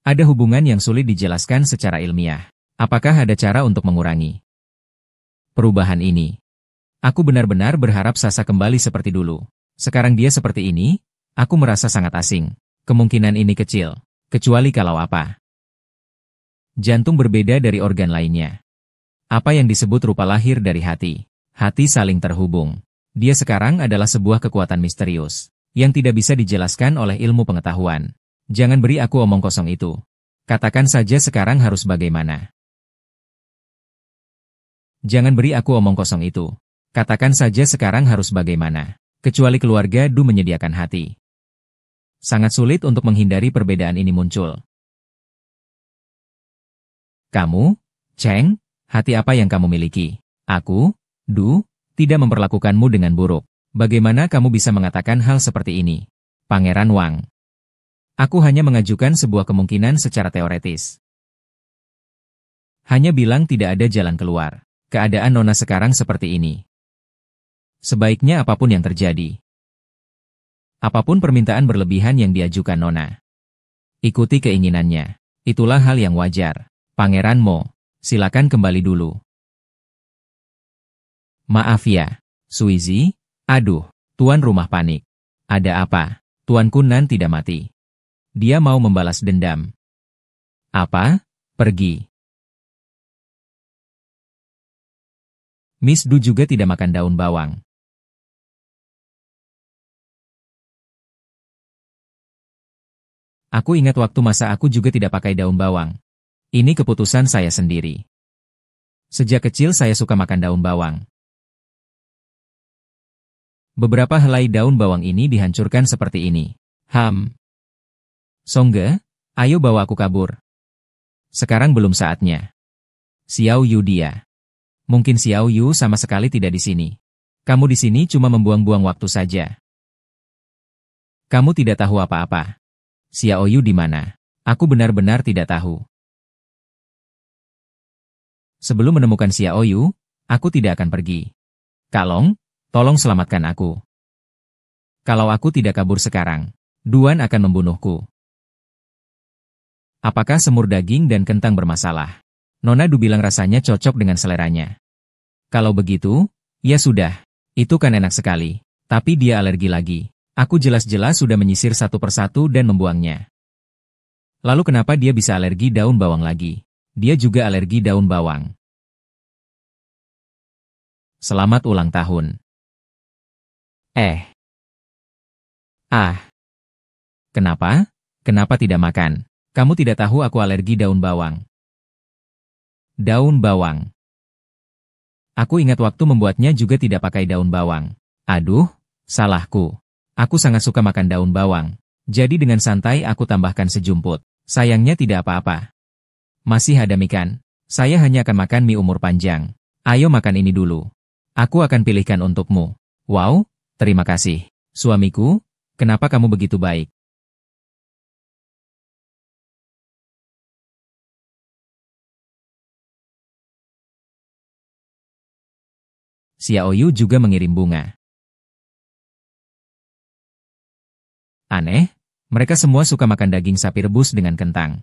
Ada hubungan yang sulit dijelaskan secara ilmiah. Apakah ada cara untuk mengurangi perubahan ini? Aku benar-benar berharap Sasa kembali seperti dulu. Sekarang dia seperti ini, aku merasa sangat asing. Kemungkinan ini kecil, kecuali kalau apa? Jantung berbeda dari organ lainnya. Apa yang disebut rupa lahir dari hati. Hati saling terhubung. Dia sekarang adalah sebuah kekuatan misterius, yang tidak bisa dijelaskan oleh ilmu pengetahuan. Jangan beri aku omong kosong itu. Katakan saja sekarang harus bagaimana. Jangan beri aku omong kosong itu. Katakan saja sekarang harus bagaimana. Kecuali keluarga Du menyediakan hati. Sangat sulit untuk menghindari perbedaan ini muncul. Kamu, Cheng, hati apa yang kamu miliki? Aku, Du, tidak memperlakukanmu dengan buruk. Bagaimana kamu bisa mengatakan hal seperti ini? Pangeran Wang. Aku hanya mengajukan sebuah kemungkinan secara teoretis. Hanya bilang tidak ada jalan keluar. Keadaan Nona sekarang seperti ini. Sebaiknya apapun yang terjadi. Apapun permintaan berlebihan yang diajukan Nona. Ikuti keinginannya. Itulah hal yang wajar. Pangeran Mo, silakan kembali dulu. Maaf ya, Suizi. Aduh, tuan rumah panik. Ada apa? Tuan Kunan tidak mati. Dia mau membalas dendam. Apa? Pergi. Miss Du juga tidak makan daun bawang. Aku ingat waktu masa aku juga tidak pakai daun bawang. Ini keputusan saya sendiri. Sejak kecil saya suka makan daun bawang. Beberapa helai daun bawang ini dihancurkan seperti ini. Songge, ayo bawa aku kabur. Sekarang belum saatnya. Xiao Yu dia. Mungkin Xiao Yu sama sekali tidak di sini. Kamu di sini cuma membuang-buang waktu saja. Kamu tidak tahu apa-apa. Xiao Yu di mana? Aku benar-benar tidak tahu. Sebelum menemukan Xiao Yu, aku tidak akan pergi. Kalong, tolong selamatkan aku. Kalau aku tidak kabur sekarang, Duan akan membunuhku. Apakah semur daging dan kentang bermasalah? Nona Du bilang rasanya cocok dengan seleranya. Kalau begitu, ya sudah. Itu kan enak sekali. Tapi dia alergi lagi. Aku jelas-jelas sudah menyisir satu persatu dan membuangnya. Lalu kenapa dia bisa alergi daun bawang lagi? Dia juga alergi daun bawang. Selamat ulang tahun. Kenapa? Kenapa tidak makan? Kamu tidak tahu aku alergi daun bawang. Daun bawang. Aku ingat waktu membuatnya juga tidak pakai daun bawang. Aduh, salahku. Aku sangat suka makan daun bawang. Jadi dengan santai aku tambahkan sejumput. Sayangnya tidak apa-apa. Masih ada mie kan? Saya hanya akan makan mie umur panjang. Ayo makan ini dulu. Aku akan pilihkan untukmu. Wow, terima kasih. Suamiku, kenapa kamu begitu baik? Xiao Yu juga mengirim bunga. Aneh, mereka semua suka makan daging sapi rebus dengan kentang.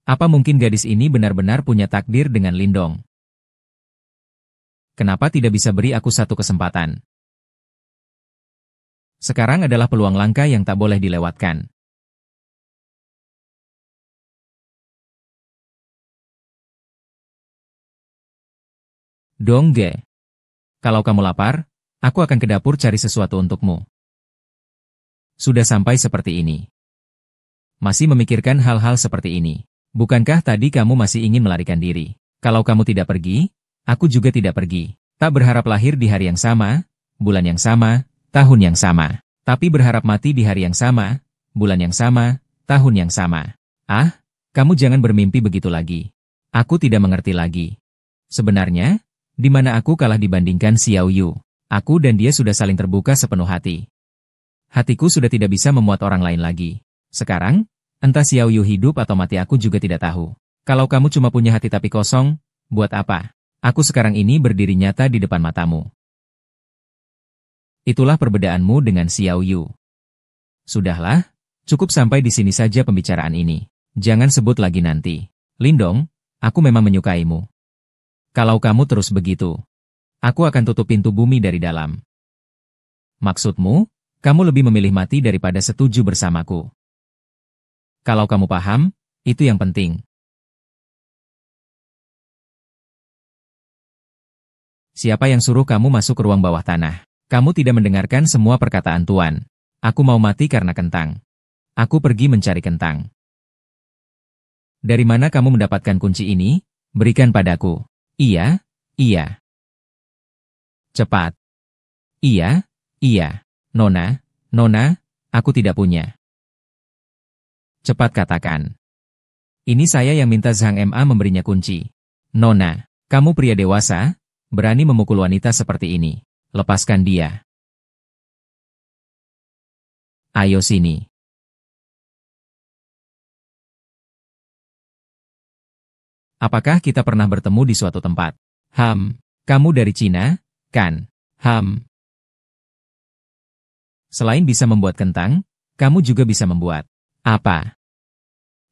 Apa mungkin gadis ini benar-benar punya takdir dengan Lindong? Kenapa tidak bisa beri aku satu kesempatan? Sekarang adalah peluang langka yang tak boleh dilewatkan. Dongge. Kalau kamu lapar, aku akan ke dapur cari sesuatu untukmu. Sudah sampai seperti ini. Masih memikirkan hal-hal seperti ini. Bukankah tadi kamu masih ingin melarikan diri? Kalau kamu tidak pergi, aku juga tidak pergi. Tak berharap lahir di hari yang sama, bulan yang sama, tahun yang sama. Tapi berharap mati di hari yang sama, bulan yang sama, tahun yang sama. Ah, kamu jangan bermimpi begitu lagi. Aku tidak mengerti lagi. Sebenarnya, di mana aku kalah dibandingkan Xiao Yu? Aku dan dia sudah saling terbuka sepenuh hati. Hatiku sudah tidak bisa memuat orang lain lagi. Sekarang, entah Xiao Yu hidup atau mati aku juga tidak tahu. Kalau kamu cuma punya hati tapi kosong, buat apa? Aku sekarang ini berdiri nyata di depan matamu. Itulah perbedaanmu dengan Xiao Yu. Sudahlah, cukup sampai di sini saja pembicaraan ini. Jangan sebut lagi nanti. Lindong, aku memang menyukaimu. Kalau kamu terus begitu, aku akan tutup pintu bumi dari dalam. Maksudmu? Kamu lebih memilih mati daripada setuju bersamaku. Kalau kamu paham, itu yang penting. Siapa yang suruh kamu masuk ke ruang bawah tanah? Kamu tidak mendengarkan semua perkataan Tuan. Aku mau mati karena kentang. Aku pergi mencari kentang. Dari mana kamu mendapatkan kunci ini? Berikan padaku. Iya, iya. Cepat. Iya, iya. Nona, aku tidak punya. Cepat katakan. Ini saya yang minta Zhang Ma memberinya kunci. Nona, kamu pria dewasa, berani memukul wanita seperti ini. Lepaskan dia. Ayo sini. Apakah kita pernah bertemu di suatu tempat? Kamu dari Cina, kan? Selain bisa membuat kentang, kamu juga bisa membuat apa?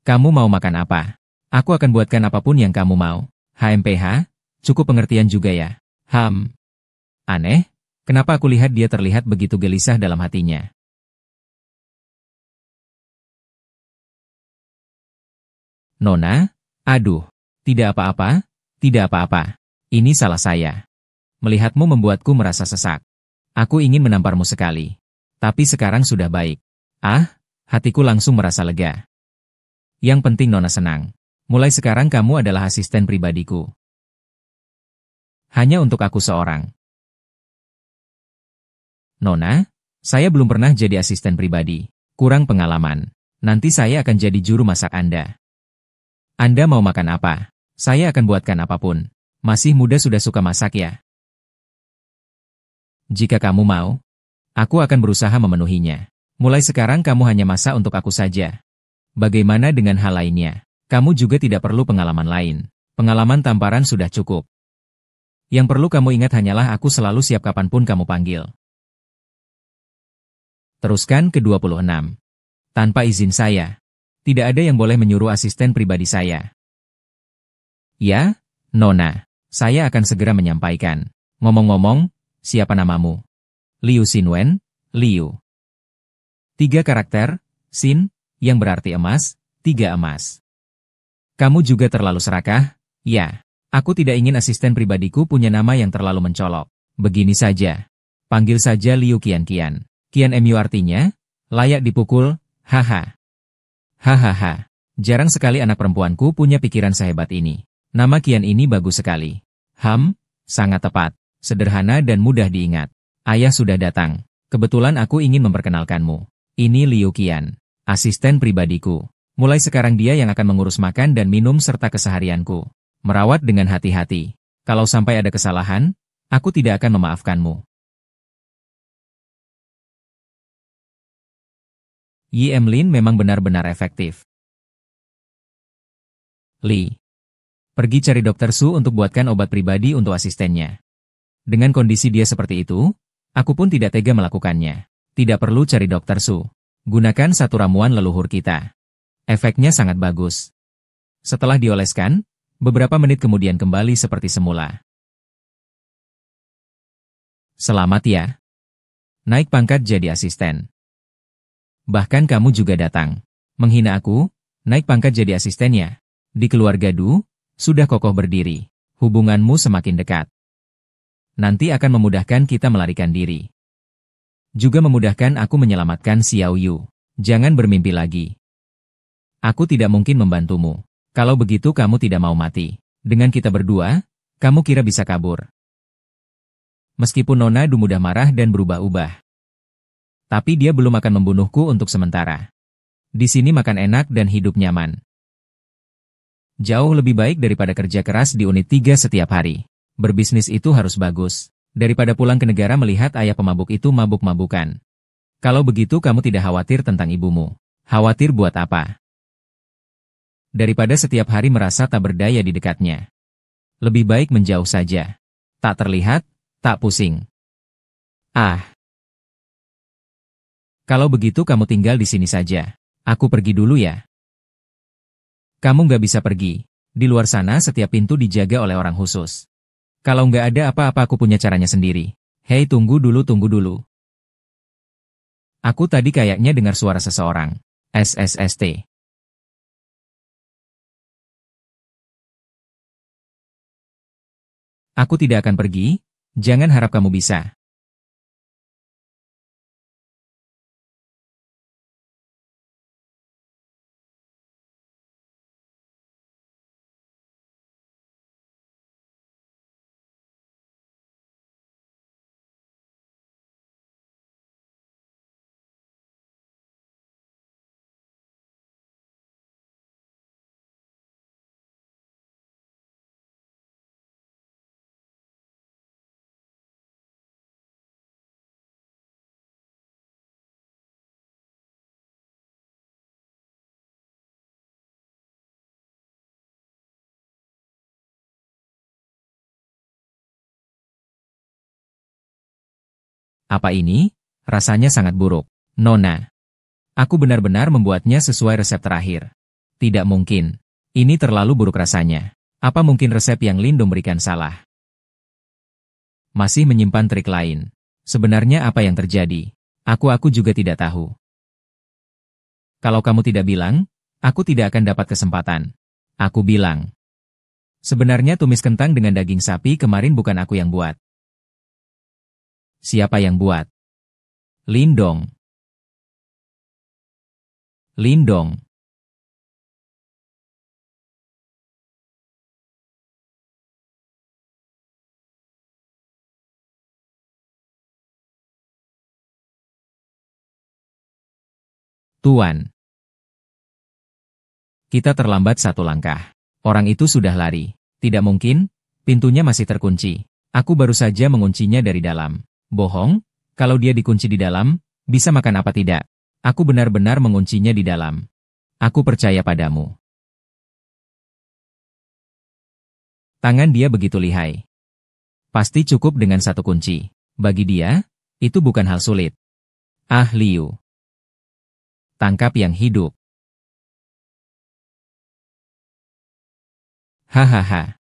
Kamu mau makan apa? Aku akan buatkan apapun yang kamu mau. HMPH, cukup pengertian juga ya. Aneh, kenapa aku lihat dia terlihat begitu gelisah dalam hatinya? Nona, aduh, tidak apa-apa, tidak apa-apa. Ini salah saya. Melihatmu membuatku merasa sesak. Aku ingin menamparmu sekali. Tapi sekarang sudah baik. Ah, hatiku langsung merasa lega. Yang penting Nona senang. Mulai sekarang kamu adalah asisten pribadiku. Hanya untuk aku seorang. Nona, saya belum pernah jadi asisten pribadi. Kurang pengalaman. Nanti saya akan jadi juru masak Anda. Anda mau makan apa? Saya akan buatkan apapun. Masih muda sudah suka masak ya? Jika kamu mau, aku akan berusaha memenuhinya. Mulai sekarang kamu hanya masak untuk aku saja. Bagaimana dengan hal lainnya? Kamu juga tidak perlu pengalaman lain. Pengalaman tamparan sudah cukup. Yang perlu kamu ingat hanyalah aku selalu siap kapanpun kamu panggil. Teruskan ke-26. Tanpa izin saya, tidak ada yang boleh menyuruh asisten pribadi saya. Ya, Nona, saya akan segera menyampaikan. Ngomong-ngomong, siapa namamu? Liu Xinwen, Liu. 3 karakter, Xin, yang berarti emas, 3 emas. Kamu juga terlalu serakah? Ya, aku tidak ingin asisten pribadiku punya nama yang terlalu mencolok. Begini saja. Panggil saja Liu Qian. Qian Mu artinya, layak dipukul, haha. Hahaha, jarang sekali anak perempuanku punya pikiran sehebat ini. Nama Qian ini bagus sekali. Sangat tepat, sederhana dan mudah diingat. Ayah sudah datang. Kebetulan aku ingin memperkenalkanmu. Ini Liu Qian, asisten pribadiku. Mulai sekarang dia yang akan mengurus makan dan minum serta keseharianku. Merawat dengan hati-hati. Kalau sampai ada kesalahan, aku tidak akan memaafkanmu. Yi Emlin memang benar-benar efektif. Li, pergi cari dokter Su untuk buatkan obat pribadi untuk asistennya. Dengan kondisi dia seperti itu, aku pun tidak tega melakukannya. Tidak perlu cari dokter Su. Gunakan satu ramuan leluhur kita. Efeknya sangat bagus. Setelah dioleskan, beberapa menit kemudian kembali seperti semula. Selamat ya. Naik pangkat jadi asisten. Bahkan kamu juga datang. Menghina aku, naik pangkat jadi asistennya. Di keluarga Du, sudah kokoh berdiri. Hubunganmu semakin dekat. Nanti akan memudahkan kita melarikan diri. Juga memudahkan aku menyelamatkan Xiao Yu. Jangan bermimpi lagi. Aku tidak mungkin membantumu. Kalau begitu kamu tidak mau mati. Dengan kita berdua, kamu kira bisa kabur. Meskipun Nona Du mudah marah dan berubah-ubah. Tapi dia belum akan membunuhku untuk sementara. Di sini makan enak dan hidup nyaman. Jauh lebih baik daripada kerja keras di unit 3 setiap hari. Berbisnis itu harus bagus. Daripada pulang ke negara melihat ayah pemabuk itu mabuk-mabukan. Kalau begitu kamu tidak khawatir tentang ibumu. Khawatir buat apa? Daripada setiap hari merasa tak berdaya di dekatnya. Lebih baik menjauh saja. Tak terlihat, tak pusing. Ah. Kalau begitu kamu tinggal di sini saja. Aku pergi dulu ya. Kamu nggak bisa pergi. Di luar sana setiap pintu dijaga oleh orang khusus. Kalau nggak ada apa-apa aku punya caranya sendiri. Hei tunggu dulu. Aku tadi kayaknya dengar suara seseorang. SSST. Aku tidak akan pergi, jangan harap kamu bisa. Apa ini? Rasanya sangat buruk. Nona. Aku benar-benar membuatnya sesuai resep terakhir. Tidak mungkin. Ini terlalu buruk rasanya. Apa mungkin resep yang Lindung berikan salah? Masih menyimpan trik lain. Sebenarnya apa yang terjadi? Aku juga tidak tahu. Kalau kamu tidak bilang, aku tidak akan dapat kesempatan. Aku bilang. Sebenarnya tumis kentang dengan daging sapi kemarin bukan aku yang buat. Siapa yang buat? Lindong. Lindong. Tuan. Kita terlambat satu langkah. Orang itu sudah lari. Tidak mungkin, pintunya masih terkunci. Aku baru saja menguncinya dari dalam. Bohong, kalau dia dikunci di dalam, bisa makan apa tidak? Aku benar-benar menguncinya di dalam. Aku percaya padamu. Tangan dia begitu lihai. Pasti cukup dengan satu kunci. Bagi dia, itu bukan hal sulit. Ah, Liu. Tangkap yang hidup. Hahaha.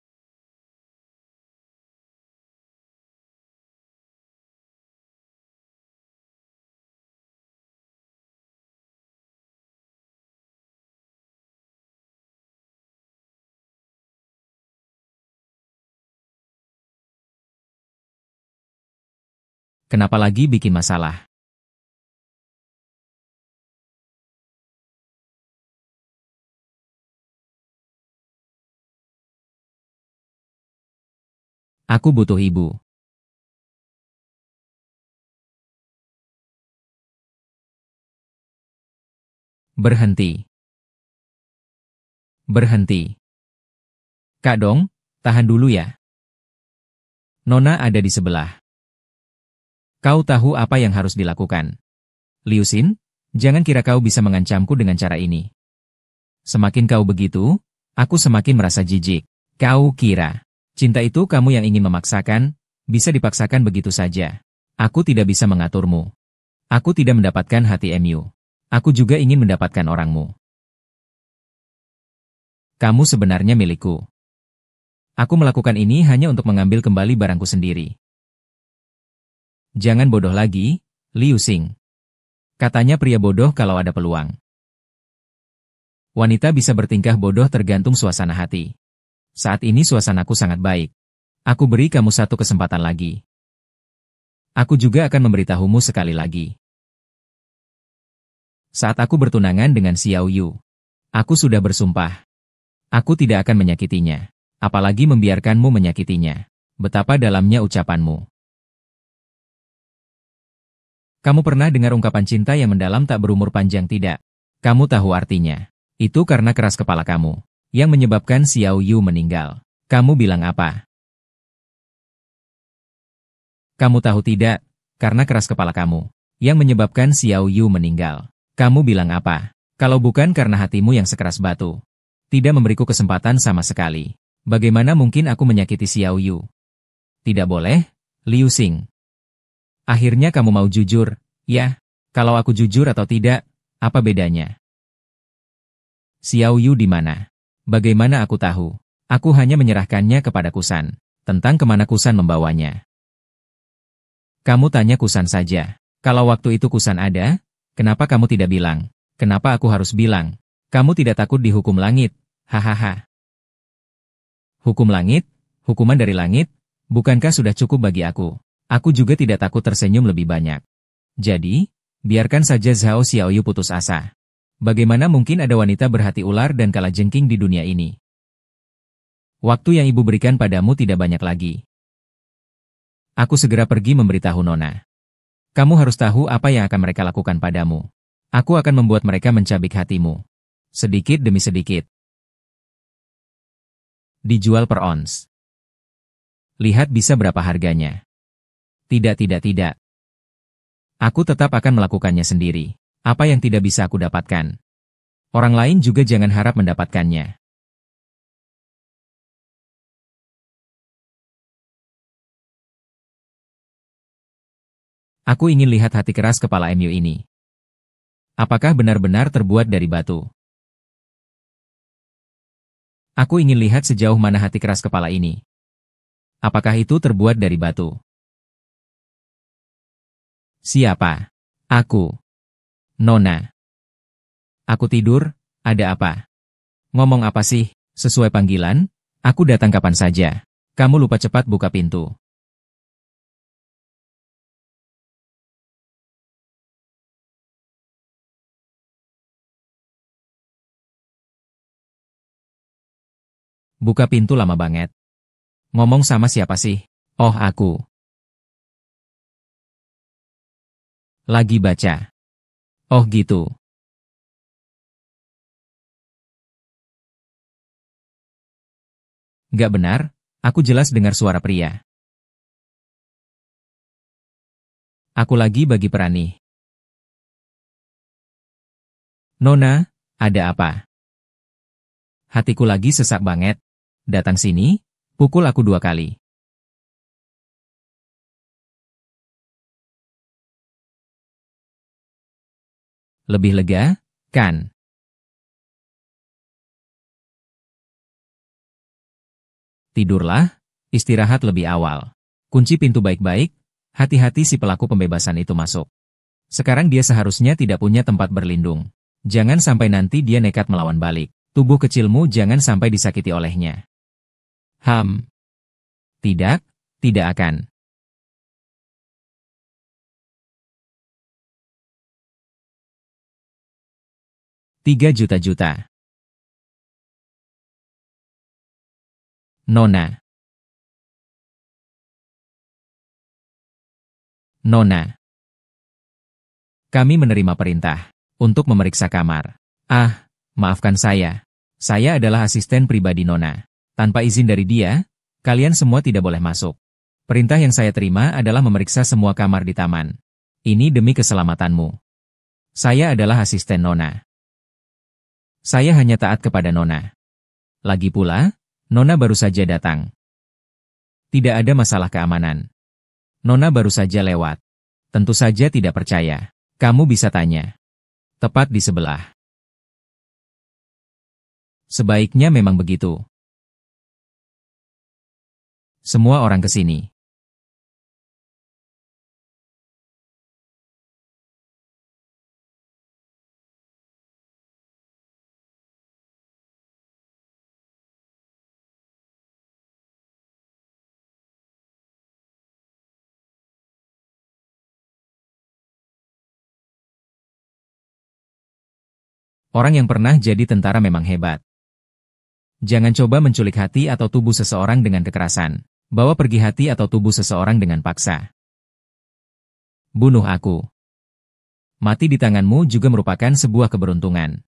Kenapa lagi bikin masalah? Aku butuh ibu. Berhenti. Berhenti. Kak Dong, tahan dulu ya. Nona ada di sebelah. Kau tahu apa yang harus dilakukan. Liu Xin, jangan kira kau bisa mengancamku dengan cara ini. Semakin kau begitu, aku semakin merasa jijik. Kau kira, cinta itu kamu yang ingin memaksakan, bisa dipaksakan begitu saja. Aku tidak bisa mengaturmu. Aku tidak mendapatkan hati MU. Aku juga ingin mendapatkan orangmu. Kamu sebenarnya milikku. Aku melakukan ini hanya untuk mengambil kembali barangku sendiri. Jangan bodoh lagi, Liu Xing. Katanya pria bodoh kalau ada peluang. Wanita bisa bertingkah bodoh tergantung suasana hati. Saat ini suasanaku sangat baik. Aku beri kamu satu kesempatan lagi. Aku juga akan memberitahumu sekali lagi. Saat aku bertunangan dengan Xiao Yu, aku sudah bersumpah. Aku tidak akan menyakitinya, apalagi membiarkanmu menyakitinya. Betapa dalamnya ucapanmu. Kamu pernah dengar ungkapan cinta yang mendalam tak berumur panjang tidak? Kamu tahu artinya. Itu karena keras kepala kamu, yang menyebabkan Xiao Yu meninggal. Kamu bilang apa? Kamu tahu tidak, karena keras kepala kamu, yang menyebabkan Xiao Yu meninggal. Kamu bilang apa? Kalau bukan karena hatimu yang sekeras batu. Tidak memberiku kesempatan sama sekali. Bagaimana mungkin aku menyakiti Xiao Yu? Tidak boleh, Liu Xing. Akhirnya kamu mau jujur, ya? Kalau aku jujur atau tidak, apa bedanya? Xiao Yu di mana? Bagaimana aku tahu? Aku hanya menyerahkannya kepada Kusan. Tentang kemana Kusan membawanya. Kamu tanya Kusan saja. Kalau waktu itu Kusan ada, kenapa kamu tidak bilang? Kenapa aku harus bilang? Kamu tidak takut dihukum langit? Hahaha. Hukum langit? Hukuman dari langit? Bukankah sudah cukup bagi aku? Aku juga tidak takut tersenyum lebih banyak. Jadi, biarkan saja Zhao Xiaoyu putus asa. Bagaimana mungkin ada wanita berhati ular dan kalajengking di dunia ini? Waktu yang ibu berikan padamu tidak banyak lagi. Aku segera pergi memberitahu Nona. Kamu harus tahu apa yang akan mereka lakukan padamu. Aku akan membuat mereka mencabik hatimu. Sedikit demi sedikit. Dijual per ons. Lihat bisa berapa harganya. Tidak. Aku tetap akan melakukannya sendiri. Apa yang tidak bisa aku dapatkan? Orang lain juga jangan harap mendapatkannya. Aku ingin lihat hati keras kepala MU ini. Apakah benar-benar terbuat dari batu? Aku ingin lihat sejauh mana hati keras kepala ini. Apakah itu terbuat dari batu? Siapa? Aku. Nona. Aku tidur, ada apa? Ngomong apa sih? Sesuai panggilan, aku datang kapan saja. Kamu lupa cepat buka pintu. Buka pintu lama banget. Ngomong sama siapa sih? Oh, aku. Lagi baca. Oh gitu. Gak benar, aku jelas dengar suara pria. Aku lagi bagi perani. Nona, ada apa? Hatiku lagi sesak banget. Datang sini, pukul aku 2 kali. Lebih lega, kan? Tidurlah, istirahat lebih awal. Kunci pintu baik-baik, hati-hati si pelaku pembebasan itu masuk. Sekarang dia seharusnya tidak punya tempat berlindung. Jangan sampai nanti dia nekat melawan balik. Tubuh kecilmu jangan sampai disakiti olehnya. Tidak, tidak akan. 3 juta. Nona. Nona. Kami menerima perintah untuk memeriksa kamar. Maafkan saya. Saya adalah asisten pribadi Nona. Tanpa izin dari dia, kalian semua tidak boleh masuk. Perintah yang saya terima adalah memeriksa semua kamar di taman. Ini demi keselamatanmu. Saya adalah asisten Nona. Saya hanya taat kepada Nona. Lagi pula, Nona baru saja datang. Tidak ada masalah keamanan. Nona baru saja lewat. Tentu saja tidak percaya. Kamu bisa tanya. Tepat di sebelah. Sebaiknya memang begitu. Semua orang ke sini. Orang yang pernah jadi tentara memang hebat. Jangan coba menculik hati atau tubuh seseorang dengan kekerasan. Bawa pergi hati atau tubuh seseorang dengan paksa. Bunuh aku. Mati di tanganmu juga merupakan sebuah keberuntungan.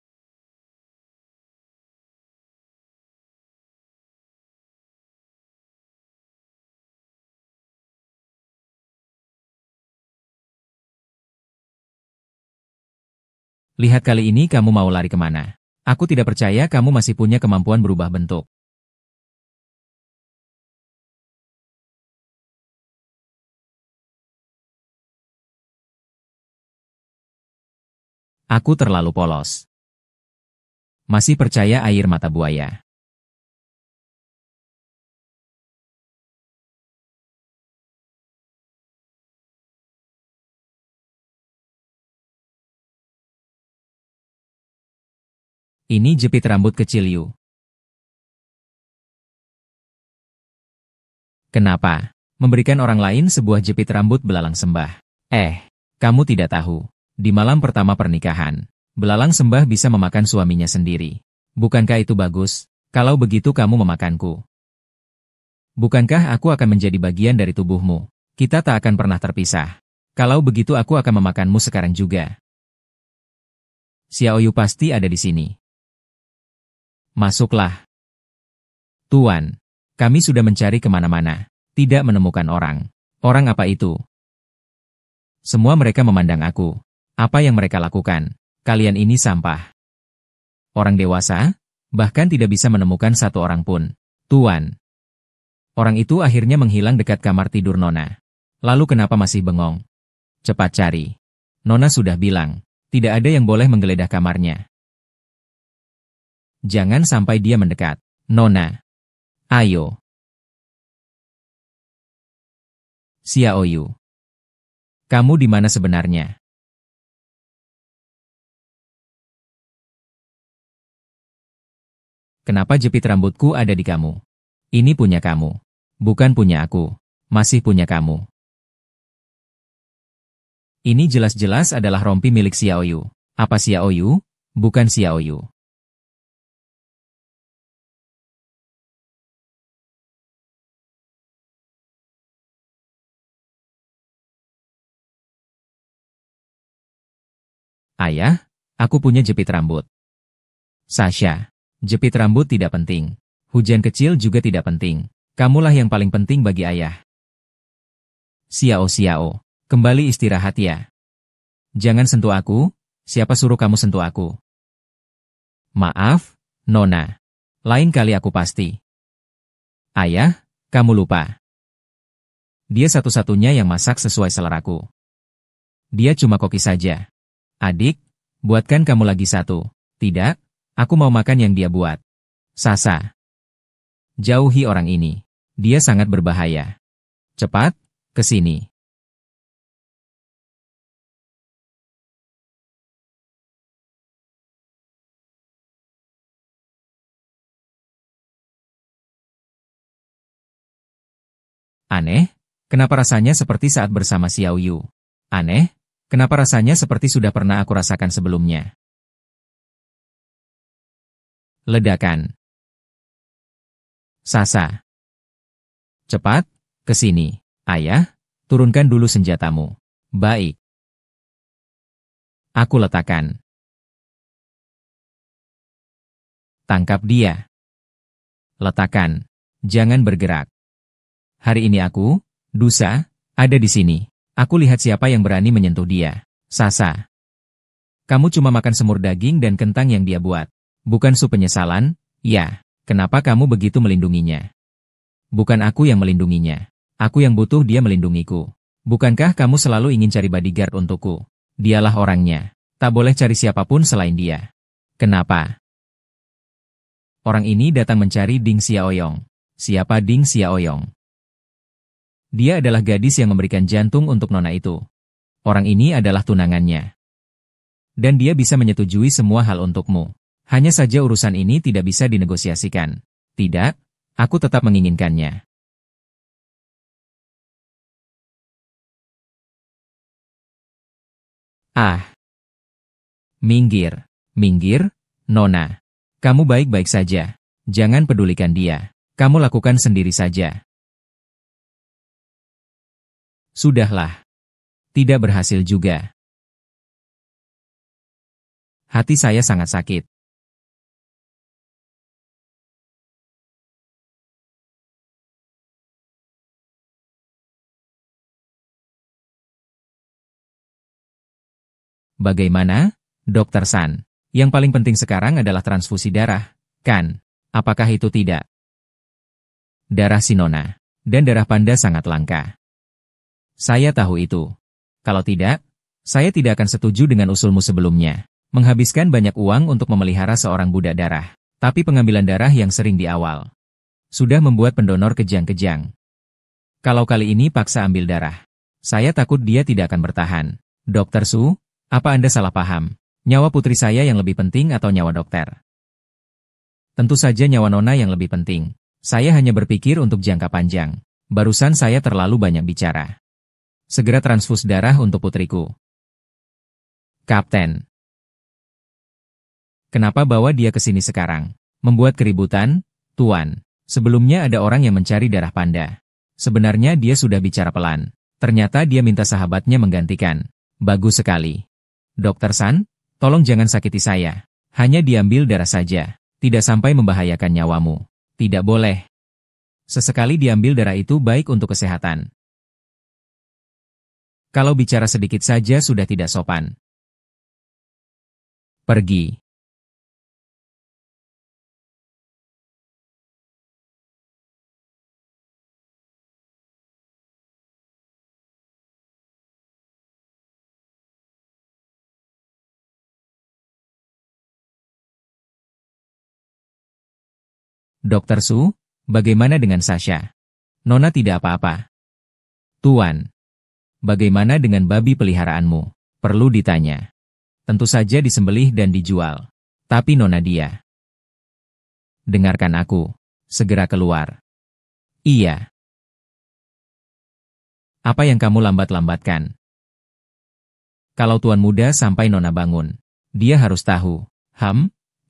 Lihat kali ini kamu mau lari kemana. Aku tidak percaya kamu masih punya kemampuan berubah bentuk. Aku terlalu polos. Masih percaya air mata buaya. Ini jepit rambut kecil Yu. Kenapa? Memberikan orang lain sebuah jepit rambut belalang sembah. Kamu tidak tahu. Di malam pertama pernikahan, belalang sembah bisa memakan suaminya sendiri. Bukankah itu bagus? Kalau begitu kamu memakanku. Bukankah aku akan menjadi bagian dari tubuhmu? Kita tak akan pernah terpisah. Kalau begitu aku akan memakanmu sekarang juga. Xiaoyu pasti ada di sini. Masuklah. Tuan, kami sudah mencari kemana-mana. Tidak menemukan orang. Orang apa itu? Semua mereka memandang aku. Apa yang mereka lakukan? Kalian ini sampah. Orang dewasa, bahkan tidak bisa menemukan satu orang pun. Tuan. Orang itu akhirnya menghilang dekat kamar tidur Nona. Lalu kenapa masih bengong? Cepat cari. Nona sudah bilang, tidak ada yang boleh menggeledah kamarnya. Jangan sampai dia mendekat. Nona. Ayo. Xiaoyu. Kamu di mana sebenarnya? Kenapa jepit rambutku ada di kamu? Ini punya kamu. Bukan punya aku. Masih punya kamu. Ini jelas-jelas adalah rompi milik Xiaoyu. Apa Xiaoyu? Bukan Xiaoyu. Ayah, aku punya jepit rambut. Sasha, jepit rambut tidak penting. Hujan kecil juga tidak penting. Kamulah yang paling penting bagi ayah. Xiao, kembali istirahat ya. Jangan sentuh aku, siapa suruh kamu sentuh aku? Maaf, Nona. Lain kali aku pasti. Ayah, kamu lupa. Dia satu-satunya yang masak sesuai seleraku. Dia cuma koki saja. Adik, buatkan kamu lagi satu. Tidak, aku mau makan yang dia buat. Sasa. Jauhi orang ini. Dia sangat berbahaya. Cepat, ke sini. Aneh, kenapa rasanya seperti saat bersama Xiao Yu? Aneh, kenapa rasanya seperti sudah pernah aku rasakan sebelumnya? Ledakan. Sasa. Cepat, ke sini. Ayah, turunkan dulu senjatamu. Baik. Aku letakkan. Tangkap dia. Letakkan. Jangan bergerak. Hari ini aku, Dusa, ada di sini. Aku lihat siapa yang berani menyentuh dia. Sasa. Kamu cuma makan semur daging dan kentang yang dia buat. Bukan sup penyesalan, ya. Kenapa kamu begitu melindunginya? Bukan aku yang melindunginya. Aku yang butuh dia melindungiku. Bukankah kamu selalu ingin cari bodyguard untukku? Dialah orangnya. Tak boleh cari siapapun selain dia. Kenapa? Orang ini datang mencari Ding Xiaoyong. Siapa Ding Xiaoyong? Dia adalah gadis yang memberikan jantung untuk nona itu. Orang ini adalah tunangannya. Dan dia bisa menyetujui semua hal untukmu. Hanya saja urusan ini tidak bisa dinegosiasikan. Tidak, aku tetap menginginkannya. Ah. Minggir. Minggir, Nona. Kamu baik-baik saja. Jangan pedulikan dia. Kamu lakukan sendiri saja. Sudahlah. Tidak berhasil juga. Hati saya sangat sakit. Bagaimana, Dokter San? Yang paling penting sekarang adalah transfusi darah, kan? Apakah itu tidak? Darah si Nona dan darah panda sangat langka. Saya tahu itu. Kalau tidak, saya tidak akan setuju dengan usulmu sebelumnya. Menghabiskan banyak uang untuk memelihara seorang budak darah. Tapi pengambilan darah yang sering di awal sudah membuat pendonor kejang-kejang. Kalau kali ini paksa ambil darah, saya takut dia tidak akan bertahan. Dokter Su, apa Anda salah paham? Nyawa putri saya yang lebih penting atau nyawa dokter? Tentu saja nyawa Nona yang lebih penting. Saya hanya berpikir untuk jangka panjang. Barusan saya terlalu banyak bicara. Segera transfus darah untuk putriku. Kapten. Kenapa bawa dia ke sini sekarang? Membuat keributan, Tuan. Sebelumnya ada orang yang mencari darah panda. Sebenarnya dia sudah bicara pelan. Ternyata dia minta sahabatnya menggantikan. Bagus sekali. Dokter San, tolong jangan sakiti saya. Hanya diambil darah saja. Tidak sampai membahayakan nyawamu. Tidak boleh. Sesekali diambil darah itu baik untuk kesehatan. Kalau bicara sedikit saja sudah tidak sopan. Pergi. Dokter Su, bagaimana dengan Sasha? Nona tidak apa-apa. Tuan, bagaimana dengan babi peliharaanmu? Perlu ditanya. Tentu saja disembelih dan dijual. Tapi Nona dia. Dengarkan aku. Segera keluar. Iya. Apa yang kamu lambat-lambatkan? Kalau Tuan muda sampai Nona bangun, dia harus tahu.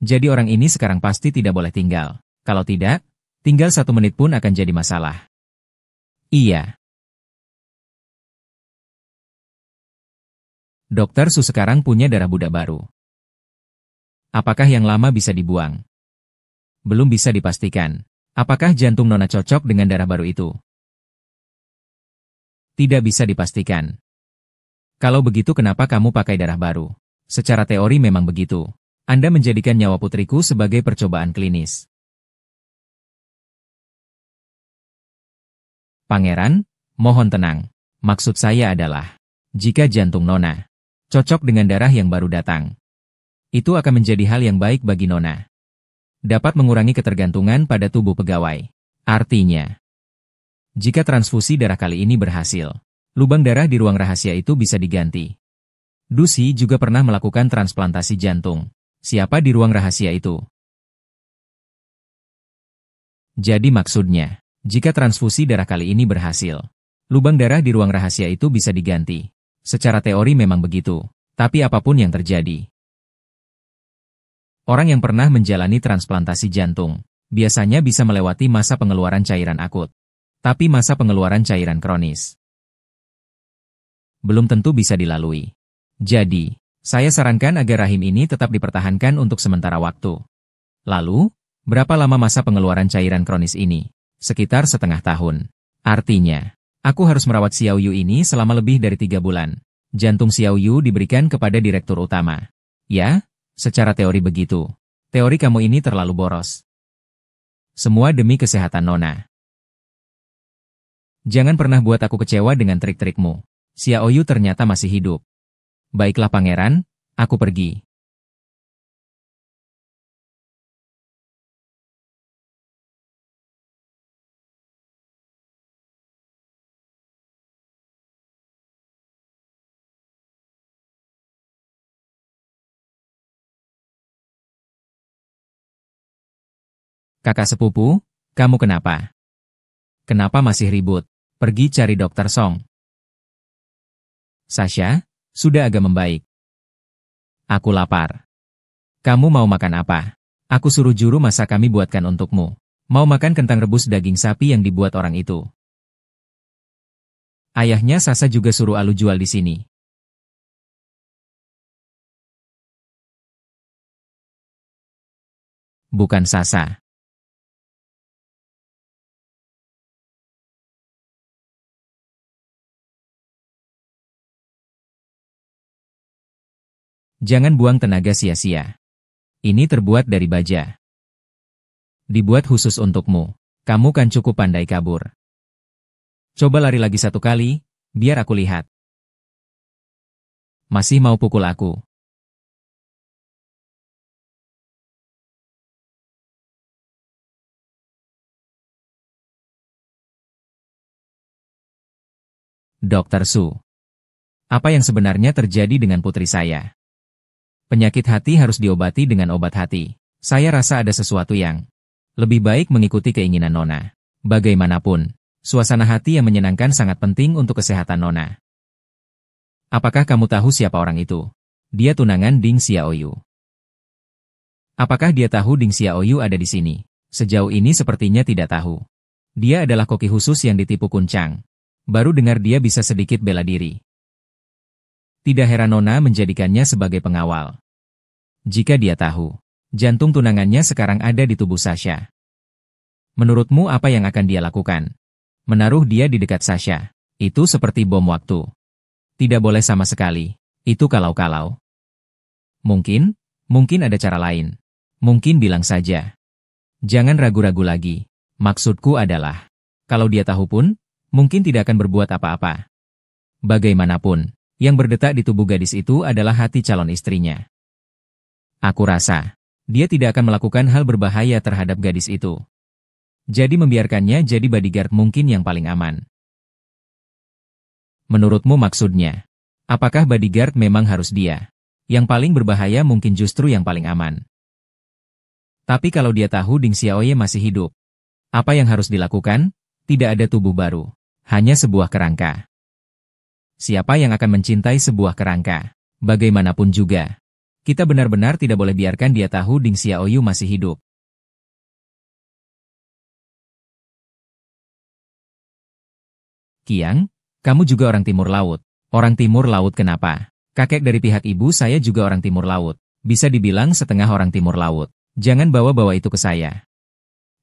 Jadi orang ini sekarang pasti tidak boleh tinggal. Kalau tidak, tinggal 1 menit pun akan jadi masalah. Iya. Dokter Su sekarang punya darah budak baru. Apakah yang lama bisa dibuang? Belum bisa dipastikan. Apakah jantung Nona cocok dengan darah baru itu? Tidak bisa dipastikan. Kalau begitu kenapa kamu pakai darah baru? Secara teori memang begitu. Anda menjadikan nyawa putriku sebagai percobaan klinis. Pangeran, mohon tenang. Maksud saya adalah, jika jantung Nona cocok dengan darah yang baru datang, itu akan menjadi hal yang baik bagi Nona. Dapat mengurangi ketergantungan pada tubuh pegawai. Artinya, jika transfusi darah kali ini berhasil, lubang darah di ruang rahasia itu bisa diganti. Dusi juga pernah melakukan transplantasi jantung. Siapa di ruang rahasia itu? Jadi maksudnya, jika transfusi darah kali ini berhasil, lubang darah di ruang rahasia itu bisa diganti. Secara teori memang begitu, tapi apapun yang terjadi. Orang yang pernah menjalani transplantasi jantung, biasanya bisa melewati masa pengeluaran cairan akut. Tapi masa pengeluaran cairan kronis belum tentu bisa dilalui. Jadi, saya sarankan agar rahim ini tetap dipertahankan untuk sementara waktu. Lalu, berapa lama masa pengeluaran cairan kronis ini? Sekitar setengah tahun. Artinya, aku harus merawat Xiao Yu ini selama lebih dari 3 bulan. Jantung Xiao Yu diberikan kepada direktur utama. Ya, secara teori begitu. Teori kamu ini terlalu boros. Semua demi kesehatan Nona. Jangan pernah buat aku kecewa dengan trik-trikmu. Xiao Yu ternyata masih hidup. Baiklah pangeran, aku pergi. Kakak sepupu, kamu kenapa? Kenapa masih ribut? Pergi cari dokter Song. Sasha, sudah agak membaik. Aku lapar. Kamu mau makan apa? Aku suruh juru masak kami buatkan untukmu. Mau makan kentang rebus daging sapi yang dibuat orang itu. Ayahnya Sasa juga suruh Alu jual di sini. Bukan Sasa. Jangan buang tenaga sia-sia. Ini terbuat dari baja. Dibuat khusus untukmu. Kamu kan cukup pandai kabur. Coba lari lagi 1 kali, biar aku lihat. Masih mau pukul aku? Dokter Su. Apa yang sebenarnya terjadi dengan putri saya? Penyakit hati harus diobati dengan obat hati. Saya rasa ada sesuatu yang lebih baik mengikuti keinginan Nona. Bagaimanapun, suasana hati yang menyenangkan sangat penting untuk kesehatan Nona. Apakah kamu tahu siapa orang itu? Dia tunangan Ding Xiaoyu. Apakah dia tahu Ding Xiaoyu ada di sini? Sejauh ini sepertinya tidak tahu. Dia adalah koki khusus yang ditipu Kuncang. Baru dengar dia bisa sedikit bela diri. Tidak heran Nona menjadikannya sebagai pengawal. Jika dia tahu, jantung tunangannya sekarang ada di tubuh Sasha. Menurutmu apa yang akan dia lakukan? Menaruh dia di dekat Sasha. Itu seperti bom waktu. Tidak boleh sama sekali. Itu kalau-kalau. Mungkin ada cara lain. Mungkin bilang saja. Jangan ragu-ragu lagi. Maksudku adalah, kalau dia tahu pun, mungkin tidak akan berbuat apa-apa. Bagaimanapun, yang berdetak di tubuh gadis itu adalah hati calon istrinya. Aku rasa, dia tidak akan melakukan hal berbahaya terhadap gadis itu. Jadi membiarkannya jadi bodyguard mungkin yang paling aman. Menurutmu maksudnya, apakah bodyguard memang harus dia? Yang paling berbahaya mungkin justru yang paling aman. Tapi kalau dia tahu Ding Xiaoye masih hidup, apa yang harus dilakukan? Tidak ada tubuh baru, hanya sebuah kerangka. Siapa yang akan mencintai sebuah kerangka? Bagaimanapun juga, kita benar-benar tidak boleh biarkan dia tahu Ding Xiaoyu masih hidup. Qiang, kamu juga orang Timur Laut. Orang Timur Laut kenapa? Kakek dari pihak ibu saya juga orang Timur Laut. Bisa dibilang setengah orang Timur Laut. Jangan bawa-bawa itu ke saya.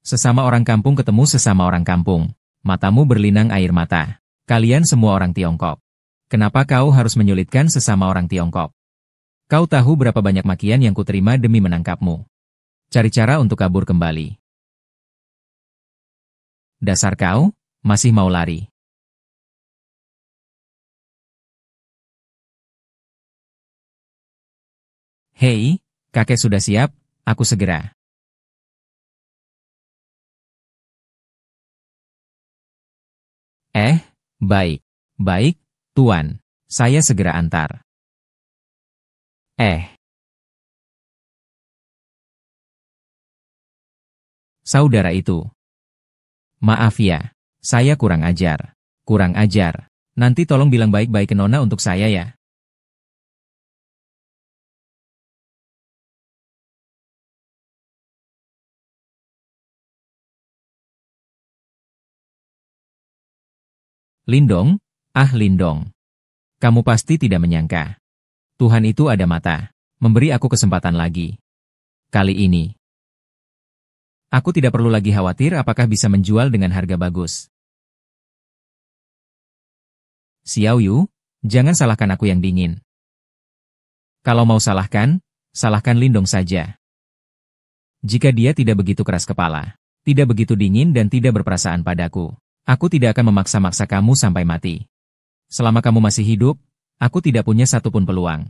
Sesama orang kampung ketemu sesama orang kampung. Matamu berlinang air mata. Kalian semua orang Tiongkok. Kenapa kau harus menyulitkan sesama orang Tiongkok? Kau tahu berapa banyak makian yang kuterima demi menangkapmu. Cari cara untuk kabur kembali. Dasar kau, masih mau lari. Hei, kakek sudah siap, aku segera. Baik. Baik, Tuan. Saya segera antar. Eh, saudara itu. Maaf ya, saya kurang ajar. Kurang ajar. Nanti tolong bilang baik-baik ke Nona untuk saya ya. Lindong? Ah Lindong. Kamu pasti tidak menyangka. Tuhan itu ada mata. Memberi aku kesempatan lagi. Kali ini. Aku tidak perlu lagi khawatir apakah bisa menjual dengan harga bagus. Xiao Yu, jangan salahkan aku yang dingin. Kalau mau salahkan, salahkan Lindong saja. Jika dia tidak begitu keras kepala, tidak begitu dingin dan tidak berperasaan padaku, aku tidak akan memaksa-maksa kamu sampai mati. Selama kamu masih hidup, aku tidak punya satupun peluang.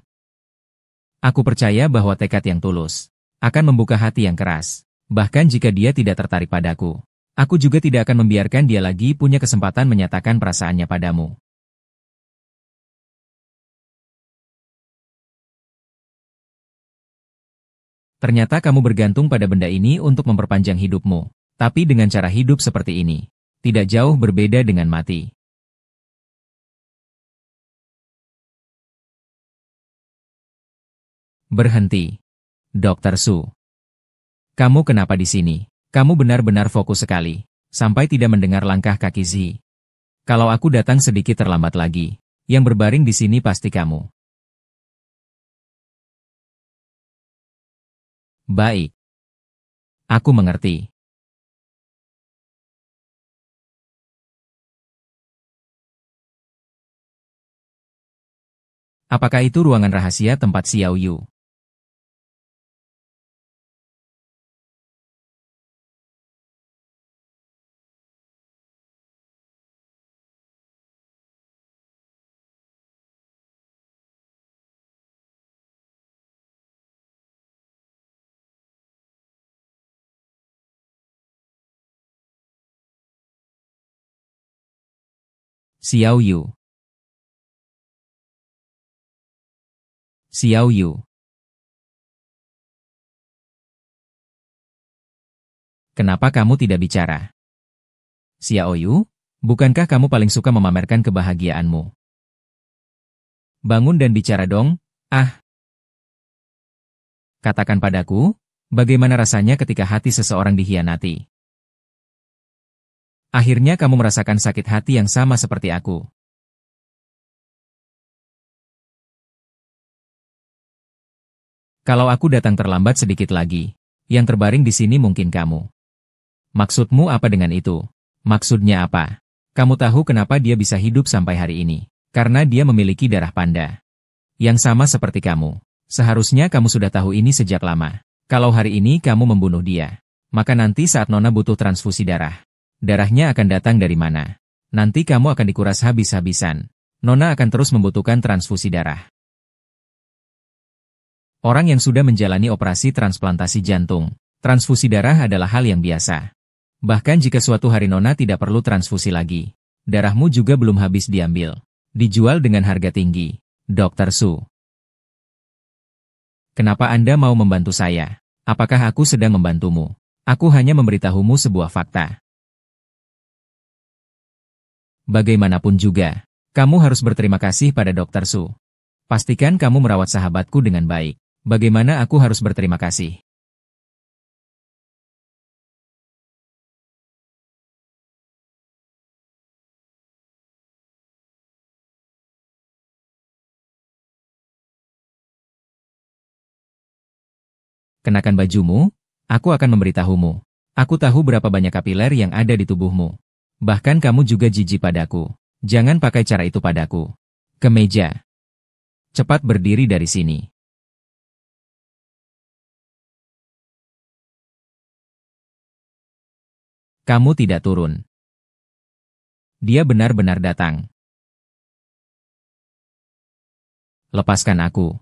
Aku percaya bahwa tekad yang tulus akan membuka hati yang keras. Bahkan jika dia tidak tertarik padaku, aku juga tidak akan membiarkan dia lagi punya kesempatan menyatakan perasaannya padamu. Ternyata kamu bergantung pada benda ini untuk memperpanjang hidupmu. Tapi dengan cara hidup seperti ini, tidak jauh berbeda dengan mati. Berhenti. Dokter Su. Kamu kenapa di sini? Kamu benar-benar fokus sekali, sampai tidak mendengar langkah kaki Zi. Kalau aku datang sedikit terlambat lagi, yang berbaring di sini pasti kamu. Baik. Aku mengerti. Apakah itu ruangan rahasia tempat Xiao Yu? Xiao Yu. Xiao Yu. Kenapa kamu tidak bicara? Xiao Yu, bukankah kamu paling suka memamerkan kebahagiaanmu? Bangun dan bicara dong. Ah, katakan padaku, bagaimana rasanya ketika hati seseorang dikhianati? Akhirnya kamu merasakan sakit hati yang sama seperti aku. Kalau aku datang terlambat sedikit lagi, yang terbaring di sini mungkin kamu. Maksudmu apa dengan itu? Maksudnya apa? Kamu tahu kenapa dia bisa hidup sampai hari ini? Karena dia memiliki darah panda. Yang sama seperti kamu. Seharusnya kamu sudah tahu ini sejak lama. Kalau hari ini kamu membunuh dia, maka nanti saat Nona butuh transfusi darah, darahnya akan datang dari mana? Nanti kamu akan dikuras habis-habisan. Nona akan terus membutuhkan transfusi darah. Orang yang sudah menjalani operasi transplantasi jantung, transfusi darah adalah hal yang biasa. Bahkan jika suatu hari Nona tidak perlu transfusi lagi, darahmu juga belum habis diambil. Dijual dengan harga tinggi. Dokter Su. Kenapa Anda mau membantu saya? Apakah aku sedang membantumu? Aku hanya memberitahumu sebuah fakta. Bagaimanapun juga, kamu harus berterima kasih pada Dokter Su. Pastikan kamu merawat sahabatku dengan baik. Bagaimana aku harus berterima kasih? Kenakan bajumu, aku akan memberitahumu. Aku tahu berapa banyak kapiler yang ada di tubuhmu. Bahkan kamu juga jijik padaku. Jangan pakai cara itu padaku. Ke meja. Cepat berdiri dari sini. Kamu tidak turun. Dia benar-benar datang. Lepaskan aku.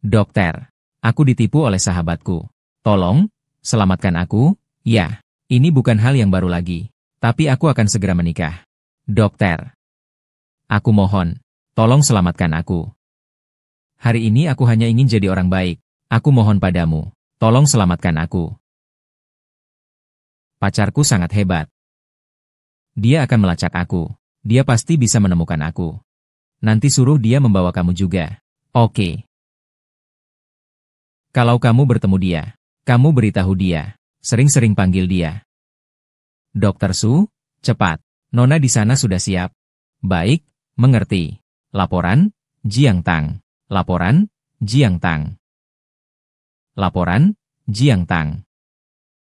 Dokter, aku ditipu oleh sahabatku. Tolong, selamatkan aku. Ya, ini bukan hal yang baru lagi. Tapi aku akan segera menikah. Dokter. Aku mohon, tolong selamatkan aku. Hari ini aku hanya ingin jadi orang baik. Aku mohon padamu, tolong selamatkan aku. Pacarku sangat hebat. Dia akan melacak aku. Dia pasti bisa menemukan aku. Nanti suruh dia membawa kamu juga. Oke. Kalau kamu bertemu dia, kamu beritahu dia. Sering-sering panggil dia. Dokter Su, cepat. Nona di sana sudah siap. Baik, mengerti. Laporan, Jiang Tang. Laporan, Jiang Tang. Laporan, Jiang Tang.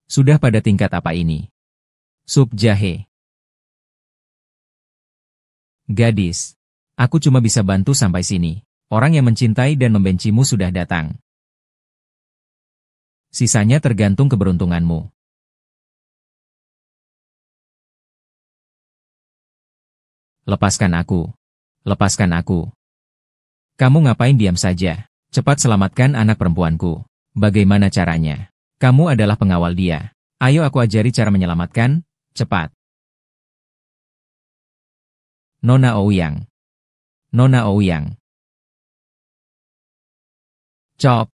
Sudah pada tingkat apa ini? Sup jahe. Gadis, aku cuma bisa bantu sampai sini. Orang yang mencintai dan membencimu sudah datang. Sisanya tergantung keberuntunganmu. Lepaskan aku. Lepaskan aku. Kamu ngapain diam saja? Cepat selamatkan anak perempuanku. Bagaimana caranya? Kamu adalah pengawal dia. Ayo aku ajari cara menyelamatkan. Cepat. Nona Ouyang. Nona Ouyang. Cop.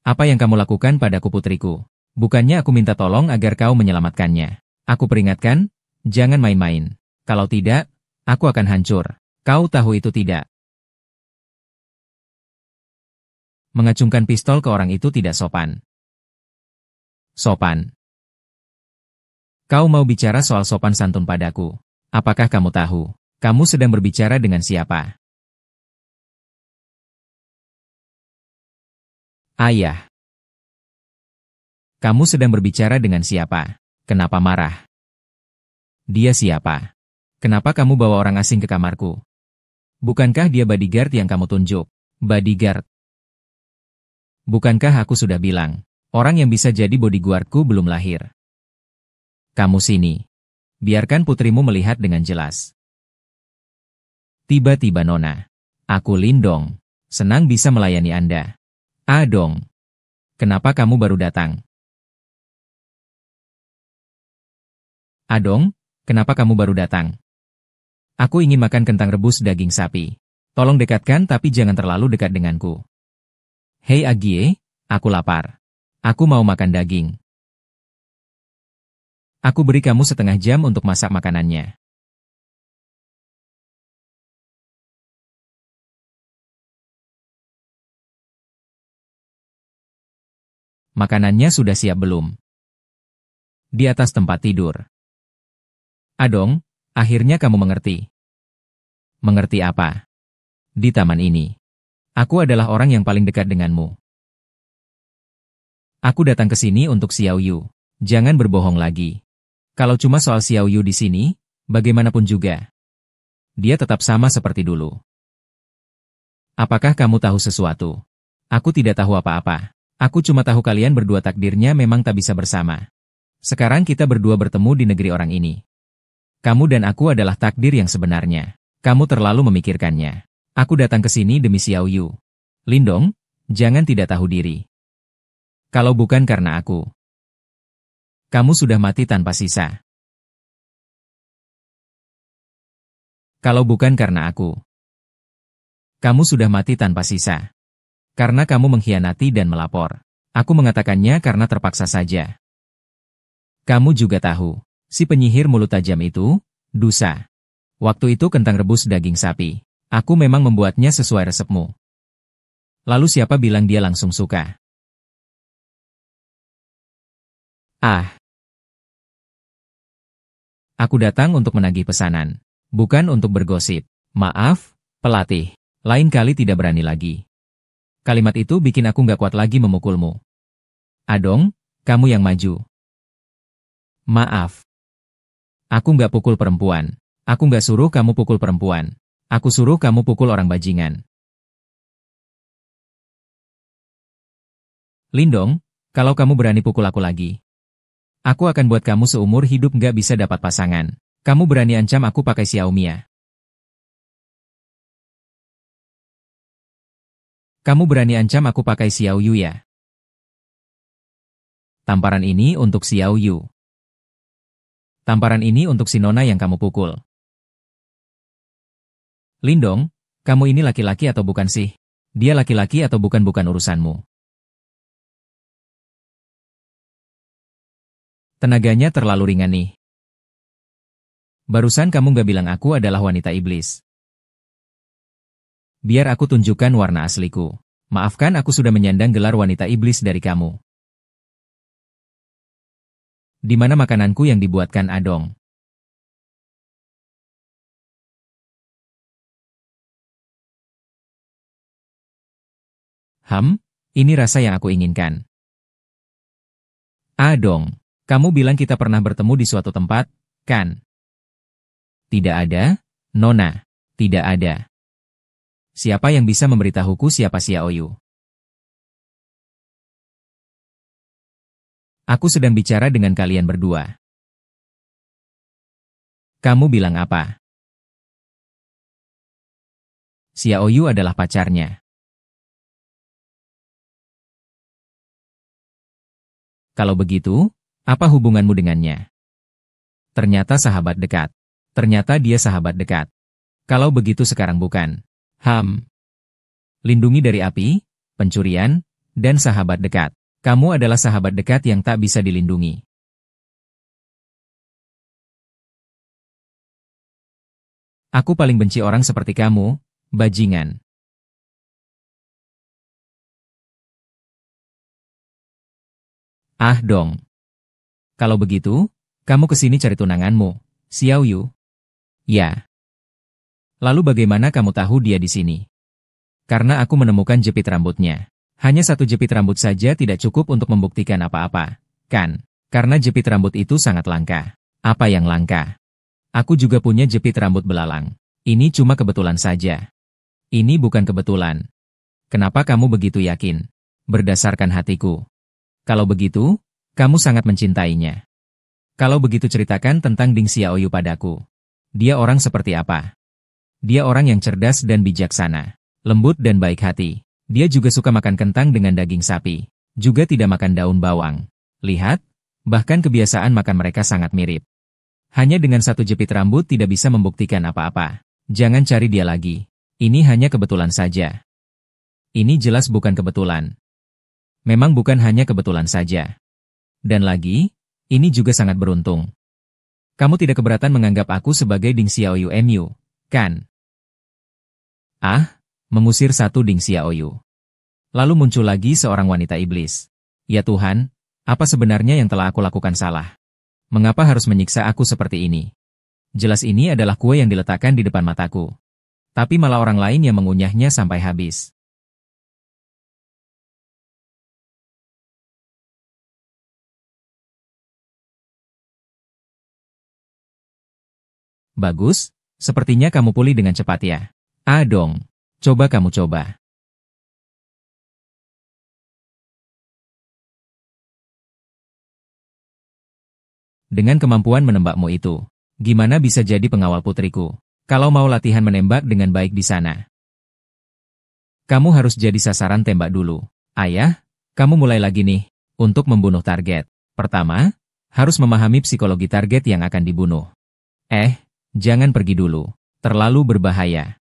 Apa yang kamu lakukan padaku putriku? Bukannya aku minta tolong agar kau menyelamatkannya. Aku peringatkan, jangan main-main. Kalau tidak, aku akan hancur. Kau tahu itu tidak? Mengacungkan pistol ke orang itu tidak sopan. Sopan. Kau mau bicara soal sopan santun padaku. Apakah kamu tahu? Kamu sedang berbicara dengan siapa? Ayah. Kamu sedang berbicara dengan siapa? Kenapa marah? Dia siapa? Kenapa kamu bawa orang asing ke kamarku? Bukankah dia bodyguard yang kamu tunjuk? Bodyguard. Bukankah aku sudah bilang, orang yang bisa jadi bodyguardku belum lahir? Kamu sini. Biarkan putrimu melihat dengan jelas. Tiba-tiba Nona. Aku Lindong. Senang bisa melayani Anda. Dong. Kenapa kamu baru datang? Adong, kenapa kamu baru datang? Aku ingin makan kentang rebus daging sapi. Tolong dekatkan tapi jangan terlalu dekat denganku. Hei Agie, aku lapar. Aku mau makan daging. Aku beri kamu setengah jam untuk masak makanannya. Makanannya sudah siap belum? Di atas tempat tidur. Adong, akhirnya kamu mengerti. Mengerti apa? Di taman ini. Aku adalah orang yang paling dekat denganmu. Aku datang ke sini untuk Xiao Yu. Jangan berbohong lagi. Kalau cuma soal Xiao Yu di sini, bagaimanapun juga. Dia tetap sama seperti dulu. Apakah kamu tahu sesuatu? Aku tidak tahu apa-apa. Aku cuma tahu kalian berdua takdirnya memang tak bisa bersama. Sekarang kita berdua bertemu di negeri orang ini. Kamu dan aku adalah takdir yang sebenarnya. Kamu terlalu memikirkannya. Aku datang ke sini demi Xiao Yu. Lindong, jangan tidak tahu diri. Kalau bukan karena aku, kamu sudah mati tanpa sisa. Kalau bukan karena aku, kamu sudah mati tanpa sisa. Karena kamu mengkhianati dan melapor. Aku mengatakannya karena terpaksa saja. Kamu juga tahu, si penyihir mulut tajam itu, Dusa. Waktu itu kentang rebus daging sapi. Aku memang membuatnya sesuai resepmu. Lalu siapa bilang dia langsung suka? Aku datang untuk menagih pesanan, bukan untuk bergosip. Maaf, pelatih. Lain kali tidak berani lagi. Kalimat itu bikin aku nggak kuat lagi memukulmu. Adong, kamu yang maju. Maaf. Aku nggak pukul perempuan. Aku nggak suruh kamu pukul perempuan. Aku suruh kamu pukul orang bajingan. Lindong, kalau kamu berani pukul aku lagi, aku akan buat kamu seumur hidup nggak bisa dapat pasangan. Kamu berani ancam aku pakai Xiaomia. Kamu berani ancam aku pakai Xiao Yu ya? Tamparan ini untuk Xiao Yu. Tamparan ini untuk si Nona yang kamu pukul. Lindong, kamu ini laki-laki atau bukan sih? Dia laki-laki atau bukan urusanmu. Tenaganya terlalu ringan nih. Barusan kamu gak bilang aku adalah wanita iblis. Biar aku tunjukkan warna asliku. Maafkan aku sudah menyandang gelar wanita iblis dari kamu. Di mana makananku yang dibuatkan Adong? Ini rasa yang aku inginkan. Adong, kamu bilang kita pernah bertemu di suatu tempat, kan? Tidak ada, Nona. Tidak ada. Siapa yang bisa memberitahuku siapa Xiao Yu? Aku sedang bicara dengan kalian berdua. Kamu bilang apa? Xiao Yu adalah pacarnya. Kalau begitu, apa hubunganmu dengannya? Ternyata sahabat dekat. Ternyata dia sahabat dekat. Kalau begitu sekarang bukan. Lindungi dari api, pencurian, dan sahabat dekat. Kamu adalah sahabat dekat yang tak bisa dilindungi. Aku paling benci orang seperti kamu, bajingan. Ah dong. Kalau begitu, kamu kesini cari tunanganmu, Xiao Yu? Ya. Lalu bagaimana kamu tahu dia di sini? Karena aku menemukan jepit rambutnya. Hanya satu jepit rambut saja tidak cukup untuk membuktikan apa-apa, kan? Karena jepit rambut itu sangat langka. Apa yang langka? Aku juga punya jepit rambut belalang. Ini cuma kebetulan saja. Ini bukan kebetulan. Kenapa kamu begitu yakin? Berdasarkan hatiku. Kalau begitu, kamu sangat mencintainya. Kalau begitu ceritakan tentang Ding Xiaoyu padaku. Dia orang seperti apa? Dia orang yang cerdas dan bijaksana. Lembut dan baik hati. Dia juga suka makan kentang dengan daging sapi. Juga tidak makan daun bawang. Lihat, bahkan kebiasaan makan mereka sangat mirip. Hanya dengan satu jepit rambut tidak bisa membuktikan apa-apa. Jangan cari dia lagi. Ini hanya kebetulan saja. Ini jelas bukan kebetulan. Memang bukan hanya kebetulan saja. Dan lagi, ini juga sangat beruntung. Kamu tidak keberatan menganggap aku sebagai Ding Xiaoyu MU, kan? Mengusir satu Ding Xiaoyu. Lalu muncul lagi seorang wanita iblis. Ya Tuhan, apa sebenarnya yang telah aku lakukan salah? Mengapa harus menyiksa aku seperti ini? Jelas ini adalah kue yang diletakkan di depan mataku. Tapi malah orang lain yang mengunyahnya sampai habis. Bagus, sepertinya kamu pulih dengan cepat ya. Dong. Coba kamu coba. Dengan kemampuan menembakmu itu, gimana bisa jadi pengawal putriku? Kalau mau latihan menembak dengan baik di sana. Kamu harus jadi sasaran tembak dulu. Ayah, kamu mulai lagi nih, untuk membunuh target. Pertama, harus memahami psikologi target yang akan dibunuh. Jangan pergi dulu. Terlalu berbahaya.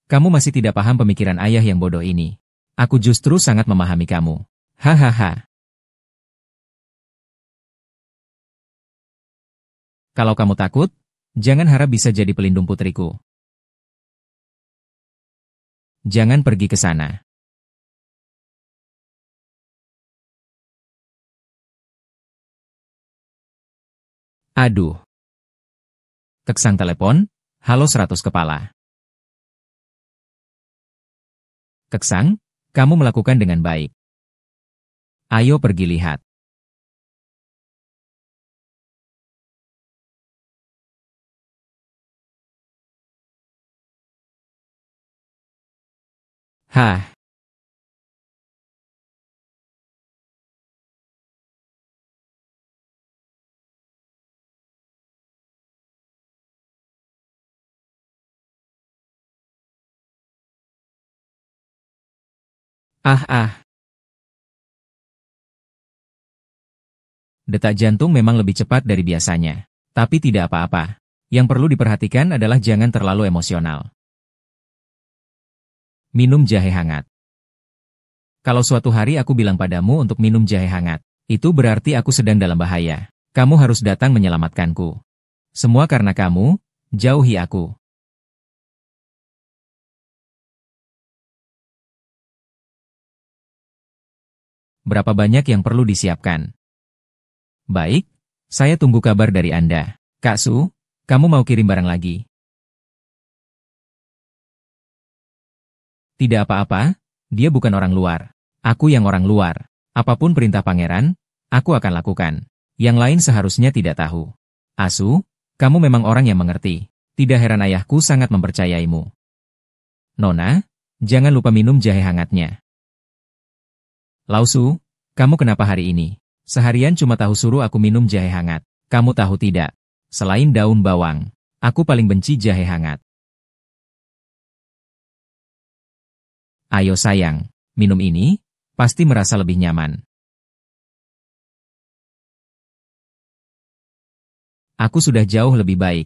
Kamu masih tidak paham pemikiran ayah yang bodoh ini. Aku justru sangat memahami kamu. Hahaha. Kalau kamu takut, jangan harap bisa jadi pelindung putriku. Jangan pergi ke sana. Aduh. Keksang telepon, halo 100 kepala. Keksang, Kamu melakukan dengan baik. Ayo pergi lihat. Hah, ah. Detak jantung memang lebih cepat dari biasanya. Tapi tidak apa-apa. Yang perlu diperhatikan adalah jangan terlalu emosional. Minum jahe hangat. Kalau suatu hari aku bilang padamu untuk minum jahe hangat, itu berarti aku sedang dalam bahaya. Kamu harus datang menyelamatkanku. Semua karena kamu, jauhi aku. Berapa banyak yang perlu disiapkan? Baik, saya tunggu kabar dari Anda. Kak Su, kamu mau kirim barang lagi? Tidak apa-apa, dia bukan orang luar. Aku yang orang luar. Apapun perintah pangeran, aku akan lakukan. Yang lain seharusnya tidak tahu. Asu, kamu memang orang yang mengerti. Tidak heran ayahku sangat mempercayaimu. Nona, jangan lupa minum jahe hangatnya. Lausu, kamu kenapa hari ini? Seharian cuma tahu suruh aku minum jahe hangat. Kamu tahu tidak? Selain daun bawang, aku paling benci jahe hangat. Ayo sayang, minum ini, pasti merasa lebih nyaman. Aku sudah jauh lebih baik.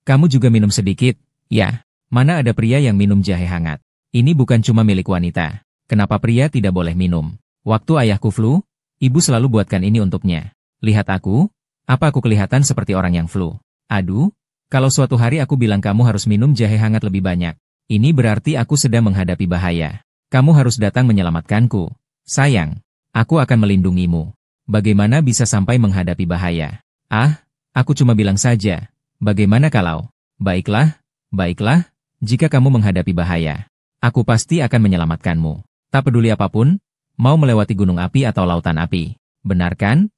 Kamu juga minum sedikit, ya. Mana ada pria yang minum jahe hangat? Ini bukan cuma milik wanita. Kenapa pria tidak boleh minum? Waktu ayahku flu, ibu selalu buatkan ini untuknya. Lihat aku, apa aku kelihatan seperti orang yang flu? Aduh, kalau suatu hari aku bilang kamu harus minum jahe hangat lebih banyak, ini berarti aku sedang menghadapi bahaya. Kamu harus datang menyelamatkanku. Sayang, aku akan melindungimu. Bagaimana bisa sampai menghadapi bahaya? Aku cuma bilang saja. Bagaimana kalau? Baiklah, jika kamu menghadapi bahaya, aku pasti akan menyelamatkanmu. Tak peduli apapun, mau melewati gunung api atau lautan api. Benar kan?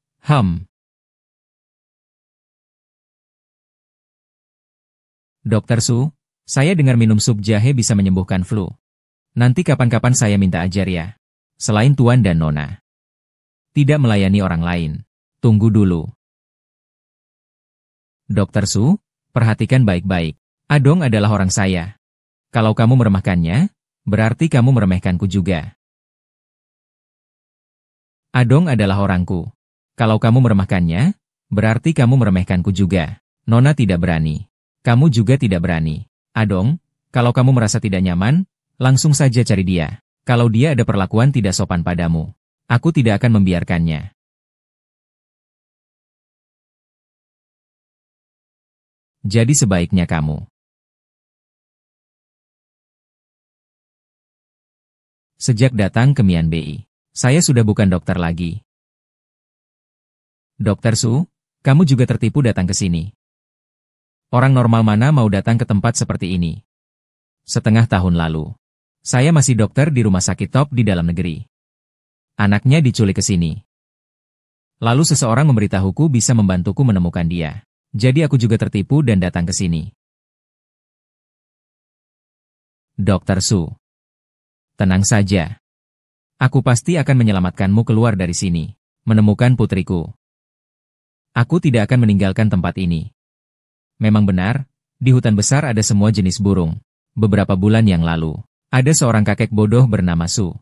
Dokter Su, saya dengar minum sup jahe bisa menyembuhkan flu. Nanti kapan-kapan saya minta ajar ya. Selain Tuan dan Nona. Tidak melayani orang lain. Tunggu dulu. Dokter Su, perhatikan baik-baik. Adong adalah orang saya. Kalau kamu meremehkannya, berarti kamu meremehkanku juga. Adong adalah orangku. Kalau kamu meremehkannya, berarti kamu meremehkanku juga. Nona tidak berani. Kamu juga tidak berani. Adong, kalau kamu merasa tidak nyaman, langsung saja cari dia. Kalau dia ada perlakuan tidak sopan padamu, aku tidak akan membiarkannya. Jadi sebaiknya kamu. Sejak datang ke Mian Bei, saya sudah bukan dokter lagi. Dokter Su, kamu juga tertipu datang ke sini. Orang normal mana mau datang ke tempat seperti ini? Setengah tahun lalu, saya masih dokter di rumah sakit top di dalam negeri. Anaknya diculik ke sini. Lalu seseorang memberitahuku bisa membantuku menemukan dia. Jadi aku juga tertipu dan datang ke sini. Dokter Su, tenang saja. Aku pasti akan menyelamatkanmu keluar dari sini, menemukan putriku. Aku tidak akan meninggalkan tempat ini. Memang benar, di hutan besar ada semua jenis burung. Beberapa bulan yang lalu, ada seorang kakek bodoh bernama Su.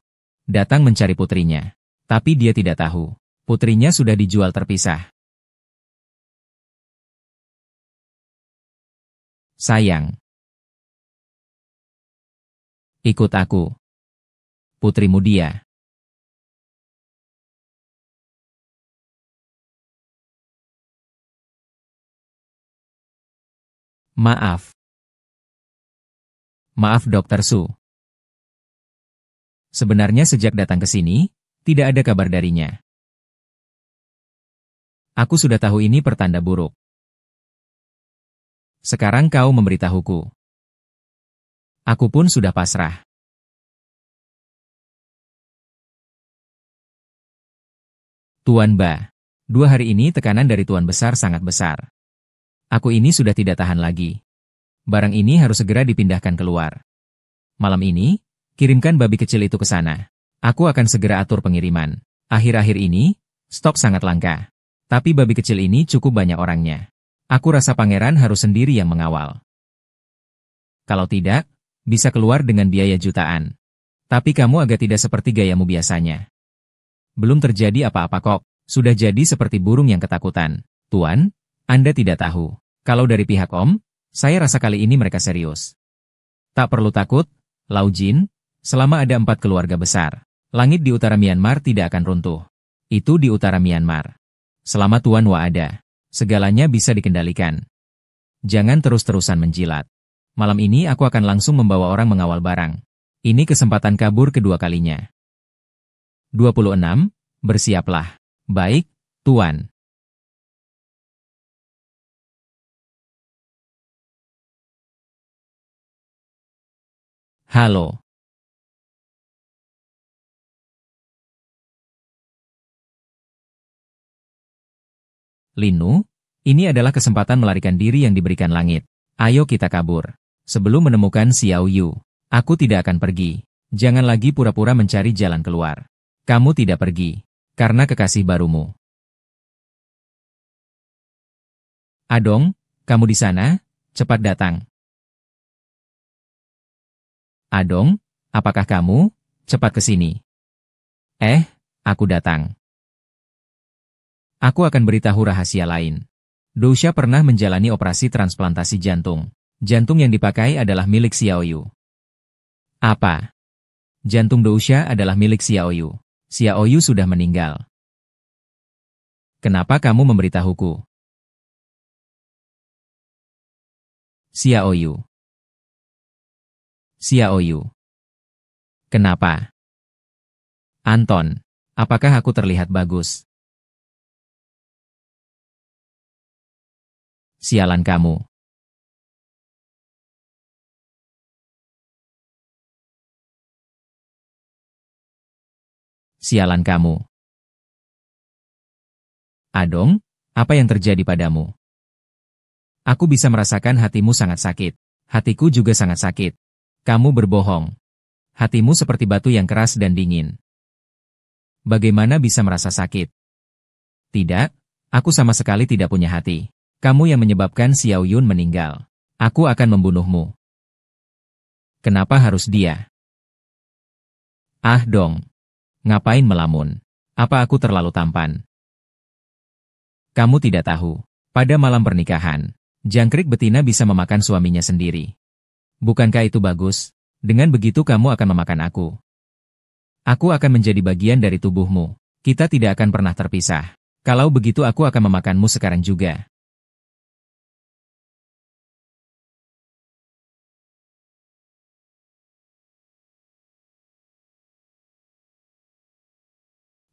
Datang mencari putrinya. Tapi dia tidak tahu, putrinya sudah dijual terpisah. Sayang. Ikut aku. Putrimu dia. Maaf. Maaf Dokter Su. Sebenarnya sejak datang ke sini, tidak ada kabar darinya. Aku sudah tahu ini pertanda buruk. Sekarang kau memberitahuku. Aku pun sudah pasrah. Tuan Ba. 2 hari ini tekanan dari Tuan Besar sangat besar. Aku ini sudah tidak tahan lagi. Barang ini harus segera dipindahkan keluar. Malam ini, kirimkan babi kecil itu ke sana. Aku akan segera atur pengiriman. Akhir-akhir ini, stok sangat langka. Tapi babi kecil ini cukup banyak orangnya. Aku rasa pangeran harus sendiri yang mengawal. Kalau tidak, bisa keluar dengan biaya jutaan. Tapi kamu agak tidak seperti gayamu biasanya. Belum terjadi apa-apa kok, sudah jadi seperti burung yang ketakutan. Tuan, Anda tidak tahu. Kalau dari pihak Om, saya rasa kali ini mereka serius. Tak perlu takut, Lau Jin, selama ada 4 keluarga besar, langit di utara Myanmar tidak akan runtuh. Itu di utara Myanmar. Selama Tuan Wa ada, segalanya bisa dikendalikan. Jangan terus-terusan menjilat. Malam ini aku akan langsung membawa orang mengawal barang. Ini kesempatan kabur kedua kalinya. 26. Bersiaplah. Baik, Tuan. Halo. Linu, ini adalah kesempatan melarikan diri yang diberikan langit. Ayo kita kabur. Sebelum menemukan Xiao Yu, aku tidak akan pergi. Jangan lagi pura-pura mencari jalan keluar. Kamu tidak pergi, karena kekasih barumu. Adong, kamu di sana? Cepat datang. Adong, apakah kamu? Cepat ke sini. Aku datang. Aku akan beritahu rahasia lain. Dousha pernah menjalani operasi transplantasi jantung. Jantung yang dipakai adalah milik Xiao Yu. Apa? Jantung Dousha adalah milik Xiao Yu. Xiao Yu sudah meninggal. Kenapa kamu memberitahuku? Xiao Yu. Xiao Yu. Kenapa? Anton, apakah aku terlihat bagus? Sialan kamu. Sialan kamu. Adong, apa yang terjadi padamu? Aku bisa merasakan hatimu sangat sakit. Hatiku juga sangat sakit. Kamu berbohong. Hatimu seperti batu yang keras dan dingin. Bagaimana bisa merasa sakit? Tidak, aku sama sekali tidak punya hati. Kamu yang menyebabkan Xiao Yun meninggal. Aku akan membunuhmu. Kenapa harus dia? Ah dong. Ngapain melamun? Apa aku terlalu tampan? Kamu tidak tahu. Pada malam pernikahan, jangkrik betina bisa memakan suaminya sendiri. Bukankah itu bagus? Dengan begitu kamu akan memakan aku. Aku akan menjadi bagian dari tubuhmu. Kita tidak akan pernah terpisah. Kalau begitu aku akan memakanmu sekarang juga.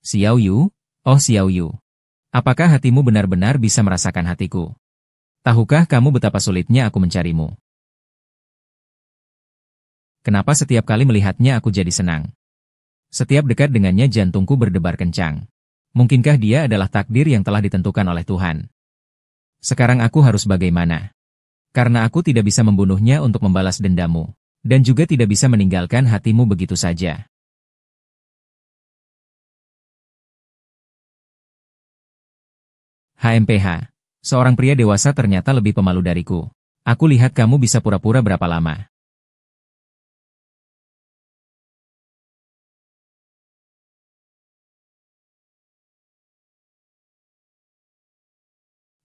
Xiao Yu? Oh Xiao Yu. Apakah hatimu benar-benar bisa merasakan hatiku? Tahukah kamu betapa sulitnya aku mencarimu? Kenapa setiap kali melihatnya aku jadi senang? Setiap dekat dengannya jantungku berdebar kencang. Mungkinkah dia adalah takdir yang telah ditentukan oleh Tuhan? Sekarang aku harus bagaimana? Karena aku tidak bisa membunuhnya untuk membalas dendammu. Dan juga tidak bisa meninggalkan hatimu begitu saja. HMPH. Seorang pria dewasa ternyata lebih pemalu dariku. Aku lihat kamu bisa pura-pura berapa lama.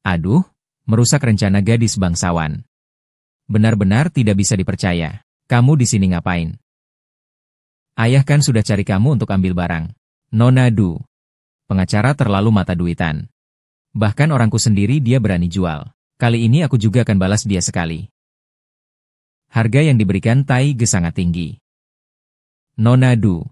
Aduh, merusak rencana gadis bangsawan. Benar-benar tidak bisa dipercaya. Kamu di sini ngapain? Ayah kan sudah cari kamu untuk ambil barang. Nona Du. Pengacara terlalu mata duitan. Bahkan orangku sendiri dia berani jual. Kali ini aku juga akan balas dia sekali. Harga yang diberikan Tai Ge sangat tinggi. Nona Du.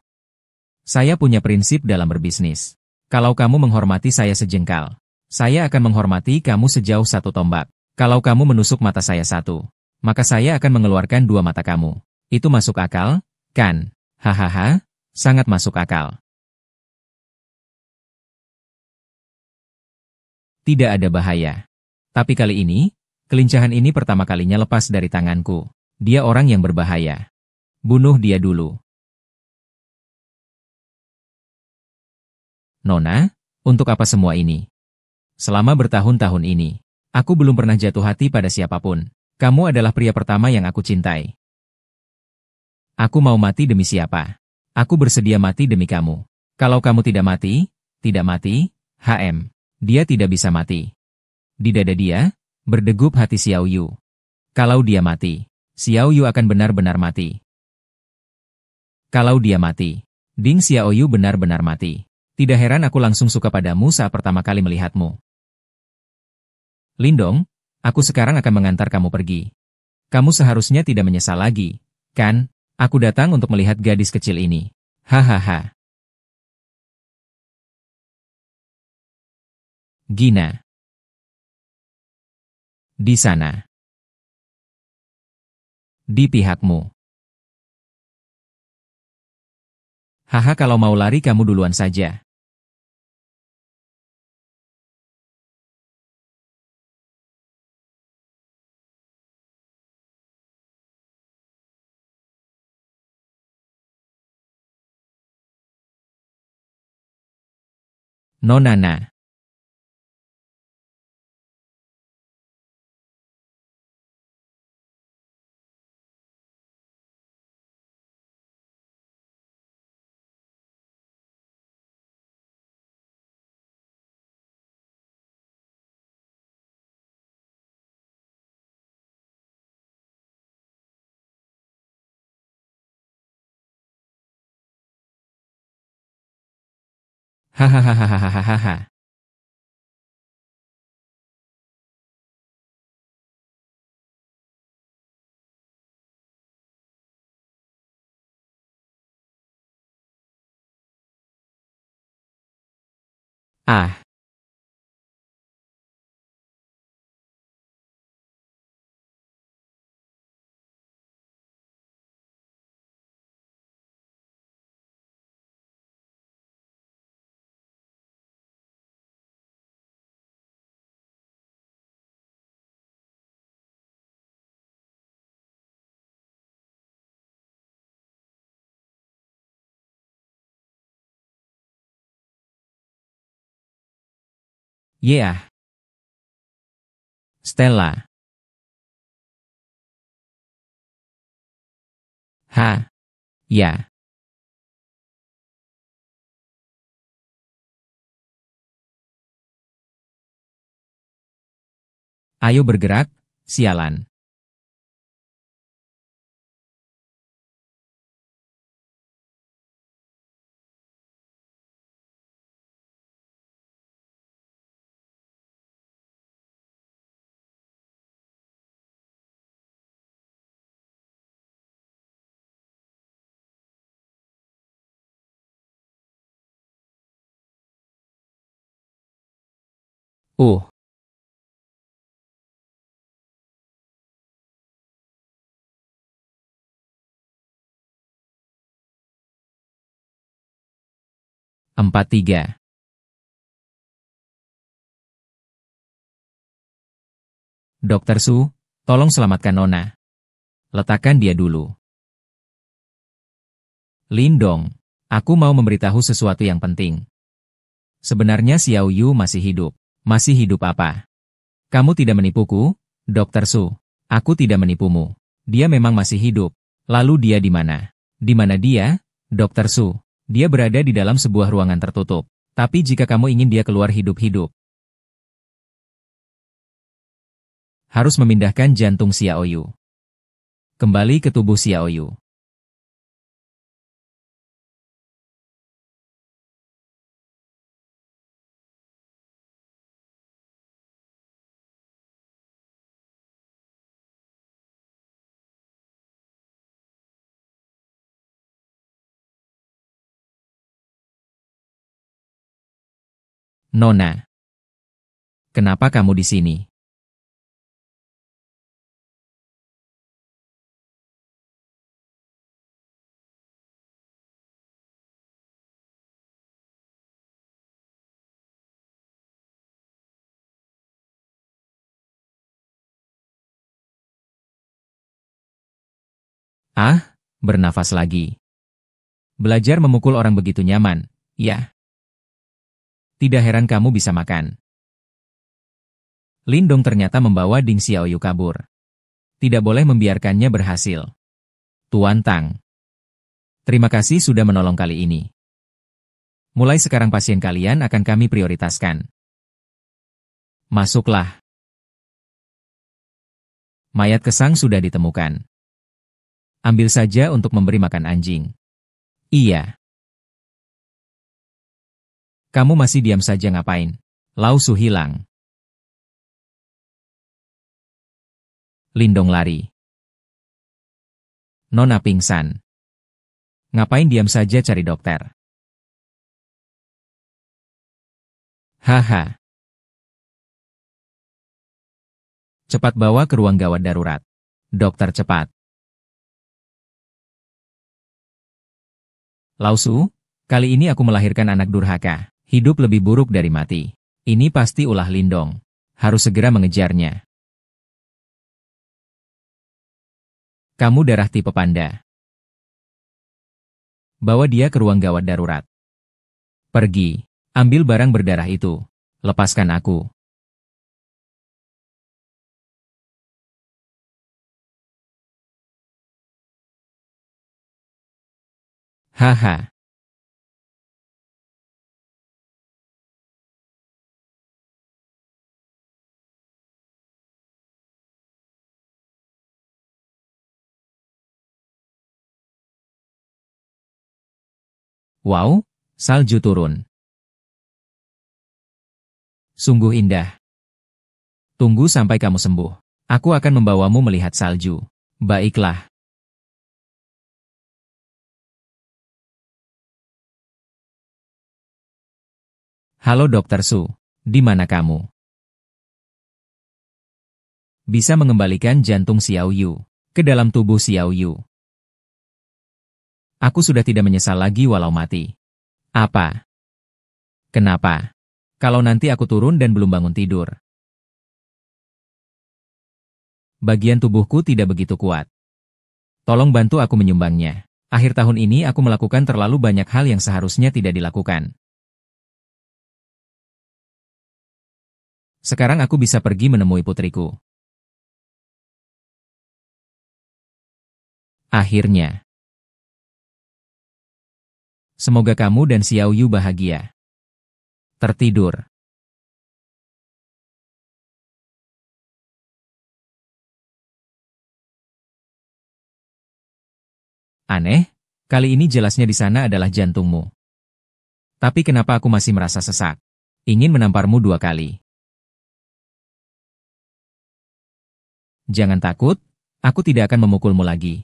Saya punya prinsip dalam berbisnis. Kalau kamu menghormati saya sejengkal, saya akan menghormati kamu sejauh 1 tombak. Kalau kamu menusuk mata saya 1, maka saya akan mengeluarkan 2 mata kamu. Itu masuk akal, kan? Hahaha, sangat masuk akal. Tidak ada bahaya. Tapi kali ini, kelincahan ini pertama kalinya lepas dari tanganku. Dia orang yang berbahaya. Bunuh dia dulu. Nona, untuk apa semua ini? Selama bertahun-tahun ini, aku belum pernah jatuh hati pada siapapun. Kamu adalah pria pertama yang aku cintai. Aku mau mati demi siapa? Aku bersedia mati demi kamu. Kalau kamu tidak mati, HM. Dia tidak bisa mati. Di dada dia, berdegup hati Xiao Yu. Kalau dia mati, Xiao Yu akan benar-benar mati. Kalau dia mati, Ding Xiao Yu benar-benar mati. Tidak heran aku langsung suka padamu saat pertama kali melihatmu. Lindong, aku sekarang akan mengantar kamu pergi. Kamu seharusnya tidak menyesal lagi, kan? Aku datang untuk melihat gadis kecil ini. Hahaha. Gina. Di sana. Di pihakmu. Haha, kalau mau lari kamu duluan saja. Nona. Hahaha. Ah, yeah. Stella. Ha, ya. Ayo bergerak, sialan. Uh, 4-3. Dokter Su, tolong selamatkan Nona. Letakkan dia dulu. Lindong, aku mau memberitahu sesuatu yang penting. Sebenarnya Xiao Yu masih hidup. Masih hidup apa? Kamu tidak menipuku, Dokter Su. Aku tidak menipumu. Dia memang masih hidup. Lalu dia di mana? Di mana dia, Dokter Su? Dia berada di dalam sebuah ruangan tertutup. Tapi jika kamu ingin dia keluar hidup-hidup, harus memindahkan jantung Xiao Yu. Kembali ke tubuh Xiao Yu. Nona, kenapa kamu di sini? Ah, bernafas lagi. Belajar memukul orang begitu nyaman, ya. Tidak heran kamu bisa makan. Lindong ternyata membawa Ding Xiaoyu kabur. Tidak boleh membiarkannya berhasil. Tuan Tang. Terima kasih sudah menolong kali ini. Mulai sekarang pasien kalian akan kami prioritaskan. Masuklah. Mayat Kesang sudah ditemukan. Ambil saja untuk memberi makan anjing. Iya. Kamu masih diam saja ngapain? Lao Su hilang. Lindong lari. Nona pingsan. Ngapain diam saja cari dokter? Haha. Cepat bawa ke ruang gawat darurat. Dokter cepat. Lao Su, kali ini aku melahirkan anak durhaka. Hidup lebih buruk dari mati. Ini pasti ulah Lindong. Harus segera mengejarnya. Kamu darah tipe panda. Bawa dia ke ruang gawat darurat. Pergi. Ambil barang berdarah itu. Lepaskan aku. Haha. Wow, salju turun. Sungguh indah. Tunggu sampai kamu sembuh. Aku akan membawamu melihat salju. Baiklah. Halo Dokter Su, di mana kamu? Bisa mengembalikan jantung Xiao Yu ke dalam tubuh Xiao Yu. Aku sudah tidak menyesal lagi walau mati. Apa? Kenapa? Kalau nanti aku turun dan belum bangun tidur. Bagian tubuhku tidak begitu kuat. Tolong bantu aku menyumbangnya. Akhir tahun ini aku melakukan terlalu banyak hal yang seharusnya tidak dilakukan. Sekarang aku bisa pergi menemui putriku. Akhirnya. Semoga kamu dan Xiao Yu bahagia. Tertidur. Aneh, kali ini jelasnya di sana adalah jantungmu. Tapi kenapa aku masih merasa sesak? Ingin menamparmu 2 kali. Jangan takut, aku tidak akan memukulmu lagi.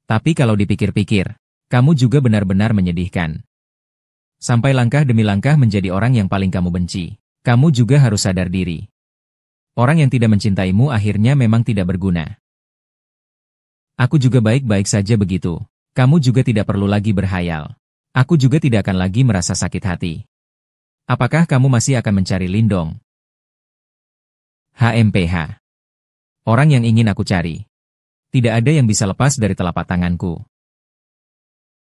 Tapi kalau dipikir-pikir, kamu juga benar-benar menyedihkan. Sampai langkah demi langkah menjadi orang yang paling kamu benci. Kamu juga harus sadar diri. Orang yang tidak mencintaimu akhirnya memang tidak berguna. Aku juga baik-baik saja begitu. Kamu juga tidak perlu lagi berhayal. Aku juga tidak akan lagi merasa sakit hati. Apakah kamu masih akan mencari Lindong? HMPH. Orang yang ingin aku cari. Tidak ada yang bisa lepas dari telapak tanganku.